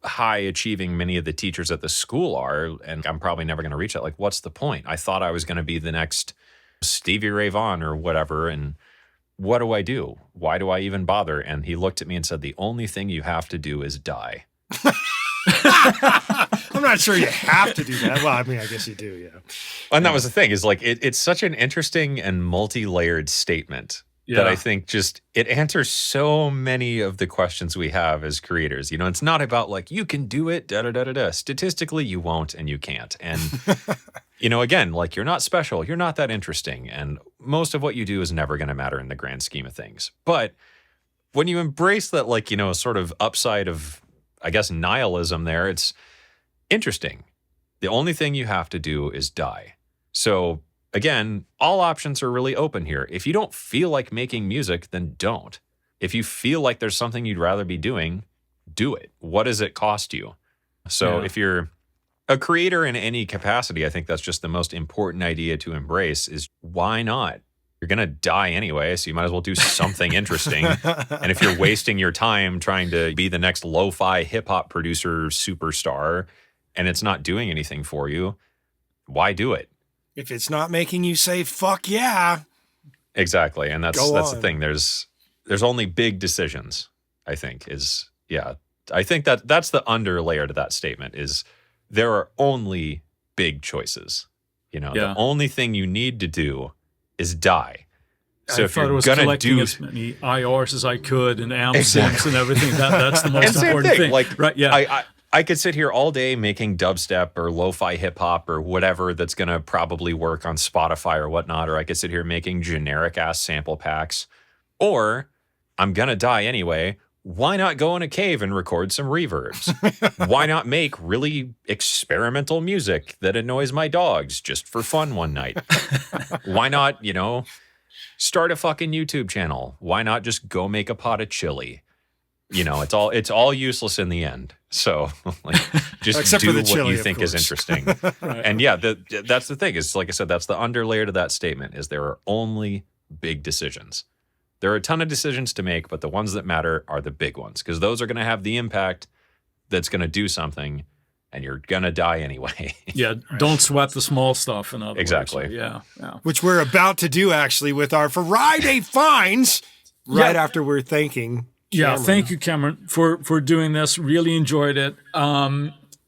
high achieving many of the teachers at the school are, and I'm probably never going to reach that. Like, what's the point? I thought I was going to be the next Stevie Ray Vaughan or whatever. And what do I do? Why do I even bother? And he looked at me and said, the only thing you have to do is die. I'm not sure you have to do that. Well, I mean, I guess you do, yeah. And that was the thing, is like, it's such an interesting and multi-layered statement that I think just, it answers so many of the questions we have as creators. You know, it's not about like, you can do it, da-da-da-da-da. Statistically, you won't and you can't. And, you know, again, like, you're not special. You're not that interesting. And most of what you do is never going to matter in the grand scheme of things. But when you embrace that, like, you know, sort of upside of, I guess, nihilism there, it's interesting. The only thing you have to do is die. So again, all options are really open here. If you don't feel like making music, then don't. If you feel like there's something you'd rather be doing, do it. What does it cost you? So if you're a creator in any capacity, I think that's just the most important idea to embrace is why not? You're going to die anyway, so you might as well do something interesting. And if you're wasting your time trying to be the next lo-fi hip-hop producer superstar and it's not doing anything for you, why do it? If it's not making you say, fuck yeah. Exactly. And that's the thing. There's only big decisions, I think, is, I think that's the under layer to that statement is there are only big choices. You know, the only thing you need to do is die. So if you're gonna do as many IRs as I could and amps and everything, that's the most important thing. Like, right? I could sit here all day making dubstep or lo-fi hip hop or whatever that's gonna probably work on Spotify or whatnot, or I could sit here making generic ass sample packs, or I'm gonna die anyway. Why not go in a cave and record some reverbs? Why not make really experimental music that annoys my dogs just for fun one night? Why not, you know, start a fucking YouTube channel? Why not just go make a pot of chili? You know, it's all useless in the end. So, like, just Except do for the what chili, you think is interesting. Right. And that's the thing is, like I said, that's the underlayer to that statement is there are only big decisions. There are a ton of decisions to make, but the ones that matter are the big ones because those are going to have the impact that's going to do something, and you're going to die anyway. Don't sweat the small stuff. In other Exactly. words. Yeah. Which we're about to do actually with our Friday finds after we're thanking Cameron. Thank you, Cameron, for doing this. Really enjoyed it.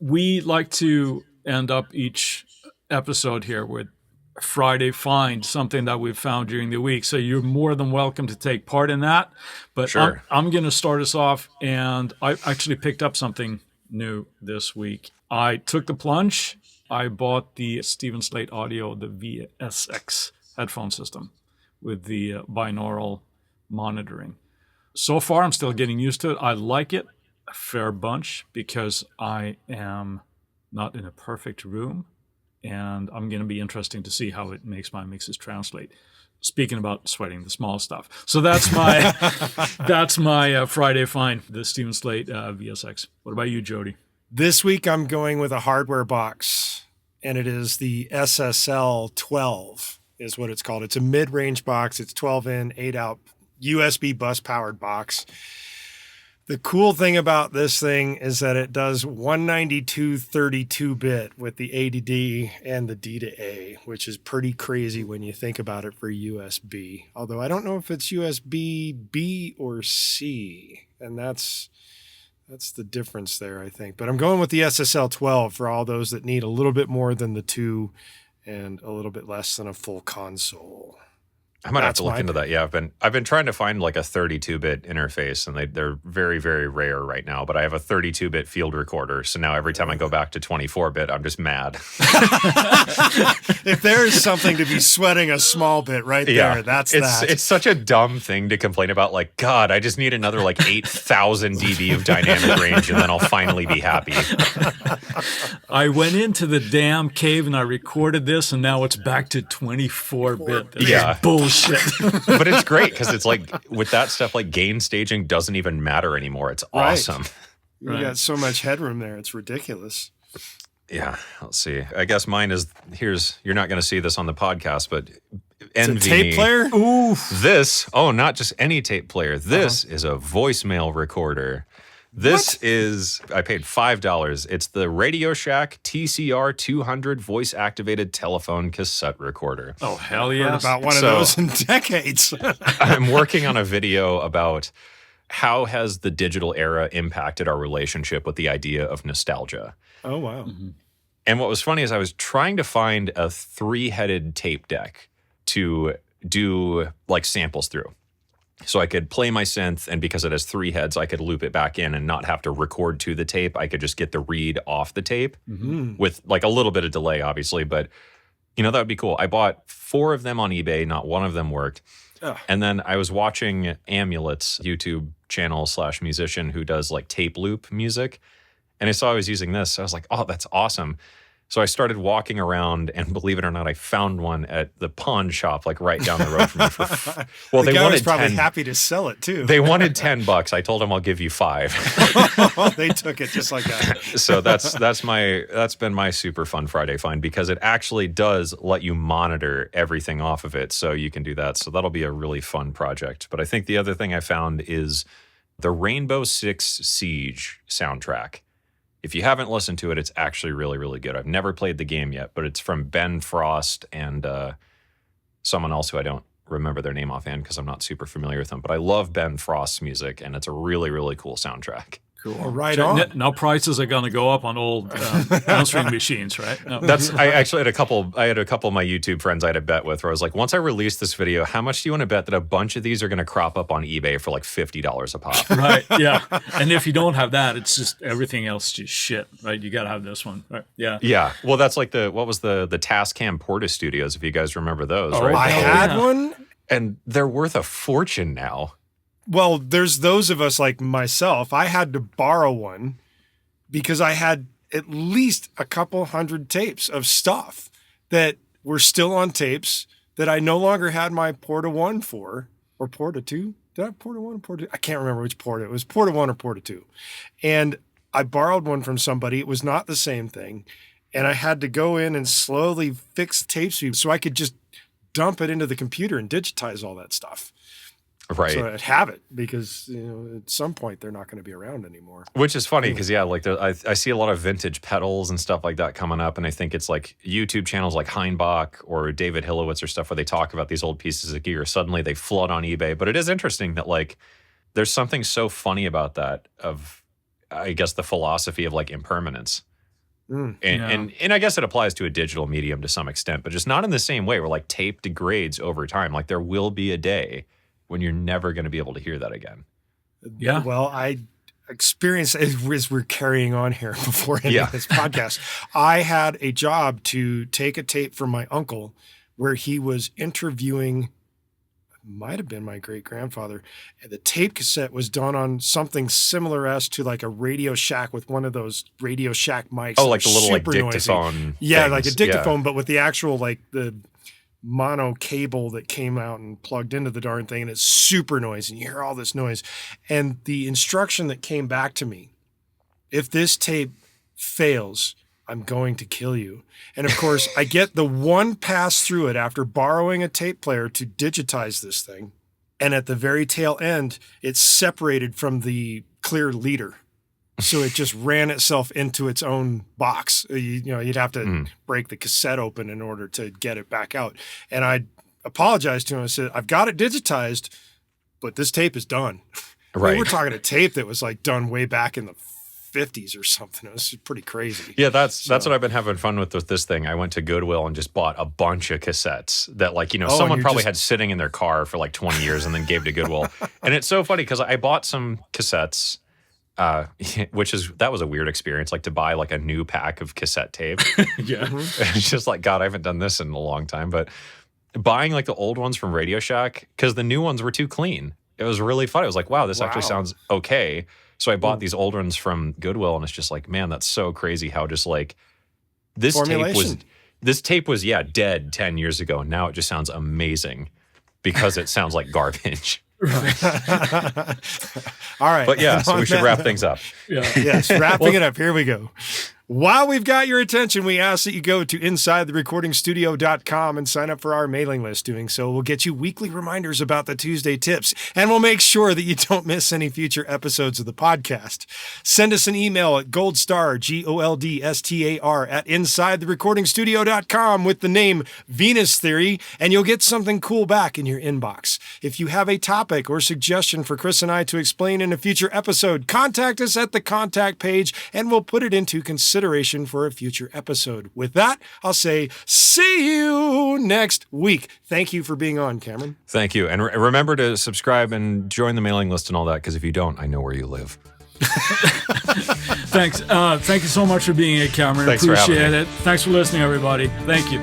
We like to end up each episode here with Friday find, something that we've found during the week. So you're more than welcome to take part in that. But sure. I'm going to start us off, and I actually picked up something new this week. I took the plunge. I bought the Steven Slate Audio, the VSX headphone system with the binaural monitoring. So far, I'm still getting used to it. I like it a fair bunch because I am not in a perfect room. And I'm going to be interesting to see how it makes my mixes translate. Speaking about sweating the small stuff. So that's my Friday find, the Steven Slate VSX. What about you, Jody? This week I'm going with a hardware box, and it is the SSL 12 is what it's called. It's a mid-range box. It's 12 in, 8 out, USB bus-powered box. The cool thing about this thing is that it does 192 32-bit with the A to D and the D to A, which is pretty crazy when you think about it for USB. Although I don't know if it's USB B or C, and that's the difference there, I think. But I'm going with the SSL 12 for all those that need a little bit more than the 2 and a little bit less than a full console. I might have to look into that. Yeah, I've been trying to find like a 32-bit interface, and they're very, very rare right now. But I have a 32-bit field recorder, so now every time I go back to 24-bit, I'm just mad. If there is something to be sweating a small bit right there, that's that. It's such a dumb thing to complain about. Like, God, I just need another like 8,000 dB of dynamic range, and then I'll finally be happy. I went into the damn cave and I recorded this, and now it's back to 24-bit. That's bullshit. But it's great because it's like with that stuff, like gain staging doesn't even matter anymore. It's awesome. You got so much headroom there. It's ridiculous. Yeah. Let's see. I guess mine is you're not going to see this on the podcast, but it's a tape player? Ooh. Not just any tape player. This is a voicemail recorder. This is, I paid $5. It's the Radio Shack TCR 200 voice activated telephone cassette recorder. Oh, hell Heard yes. about one of those in decades. I'm working on a video about how has the digital era impacted our relationship with the idea of nostalgia. Oh, wow. Mm-hmm. And what was funny is I was trying to find a 3-headed tape deck to do like samples through. So I could play my synth, and because it has 3 heads, I could loop it back in and not have to record to the tape. I could just get the read off the tape with like a little bit of delay, obviously. But, that would be cool. I bought 4 of them on eBay. Not one of them worked. Oh. And then I was watching Amulet's YouTube channel / musician who does like tape loop music. And I saw I was using this. So I was like, oh, that's awesome. So I started walking around, and believe it or not, I found one at the pawn shop, like right down the road from me. Well, the they guy wanted was probably 10. happy to sell it too. They wanted $10. I told them I'll give you 5. They took it just like that. So that's been my super fun Friday find, because it actually does let you monitor everything off of it. So you can do that. So that'll be a really fun project. But I think the other thing I found is the Rainbow Six Siege soundtrack. If you haven't listened to it, it's actually really, really good. I've never played the game yet, but it's from Ben Frost and someone else who I don't remember their name offhand because I'm not super familiar with them. But I love Ben Frost's music, and it's a really, really cool soundtrack. Cool. Right So on. now prices are going to go up on old answering machines, right? No. I actually had a couple of my YouTube friends I had a bet with where I was like, once I release this video, how much do you want to bet that a bunch of these are going to crop up on eBay for like $50 a pop? Right, yeah. And if you don't have that, it's just everything else just shit, right? You got to have this one, right? Yeah. Yeah. Well, that's like the Tascam Porta Studios, if you guys remember those, Oh, right? I had one. And they're worth a fortune now. Well, there's those of us like myself. I had to borrow one because I had at least a couple hundred tapes of stuff that were still on tapes that I no longer had my Porta 1 for, or Porta 2. Did I have Porta 1 or Porta 2? I can't remember which Porta. It was Porta 1 or Porta 2. And I borrowed one from somebody. It was not the same thing. And I had to go in and slowly fix tapes so I could just dump it into the computer and digitize all that stuff. Right. So I'd have it because at some point they're not going to be around anymore. Which is funny because, like I see a lot of vintage pedals and stuff like that coming up. And I think it's like YouTube channels like Heinbach or David Hillowitz or stuff where they talk about these old pieces of gear. Suddenly they flood on eBay. But it is interesting that like there's something so funny about that of, I guess, the philosophy of like impermanence. And I guess it applies to a digital medium to some extent, but just not in the same way where like tape degrades over time. Like there will be a day when you're never going to be able to hear that again. Yeah. Well, I experienced, as we're carrying on here before ending this podcast, I had a job to take a tape from my uncle where he was interviewing, might have been my great-grandfather, and the tape cassette was done on something similar as to like a Radio Shack with one of those Radio Shack mics. Oh, like the little like super noisy. dictaphone. Yeah, things. like a dictaphone, but with the actual like the mono cable that came out and plugged into the darn thing, and it's super noisy. And you hear all this noise. And the instruction that came back to me, if this tape fails, I'm going to kill you. And of course, I get the one pass through it after borrowing a tape player to digitize this thing. And at the very tail end, it's separated from the clear leader. So it just ran itself into its own box. You'd have to break the cassette open in order to get it back out. And I apologized to him. I said, I've got it digitized, but this tape is done. Right. We're talking a tape that was like done way back in the 50s or something. It was pretty crazy. Yeah, that's what I've been having fun with this thing. I went to Goodwill and just bought a bunch of cassettes that someone probably had sitting in their car for like 20 years and then gave to Goodwill. And it's so funny because I bought some cassettes, that was a weird experience, like to buy like a new pack of cassette tape. Yeah. It's just like, God, I haven't done this in a long time. But buying like the old ones from Radio Shack, because the new ones were too clean. It was really fun. It was like, wow, this actually sounds okay. So I bought these old ones from Goodwill, and it's just like, man, that's so crazy how just like this tape was dead 10 years ago, and now it just sounds amazing because it sounds like garbage. All right. But yeah, so we should wrap things up. Yeah. Yes, wrapping it up. Here we go. While we've got your attention, we ask that you go to InsideTheRecordingStudio.com and sign up for our mailing list. Doing so will get you weekly reminders about the Tuesday tips, and we'll make sure that you don't miss any future episodes of the podcast. Send us an email at goldstar, GOLDSTAR, at InsideTheRecordingStudio.com with the name Venus Theory, and you'll get something cool back in your inbox. If you have a topic or suggestion for Chris and I to explain in a future episode, contact us at the contact page, and we'll put it into consideration for a future episode. With that, I'll say, see you next week. Thank you for being on, Cameron. Thank you. And remember to subscribe and join the mailing list and all that, because if you don't, I know where you live. Thanks. Thank you so much for being here, Cameron. Thanks for having Appreciate me. it. Thanks for listening, everybody. Thank you.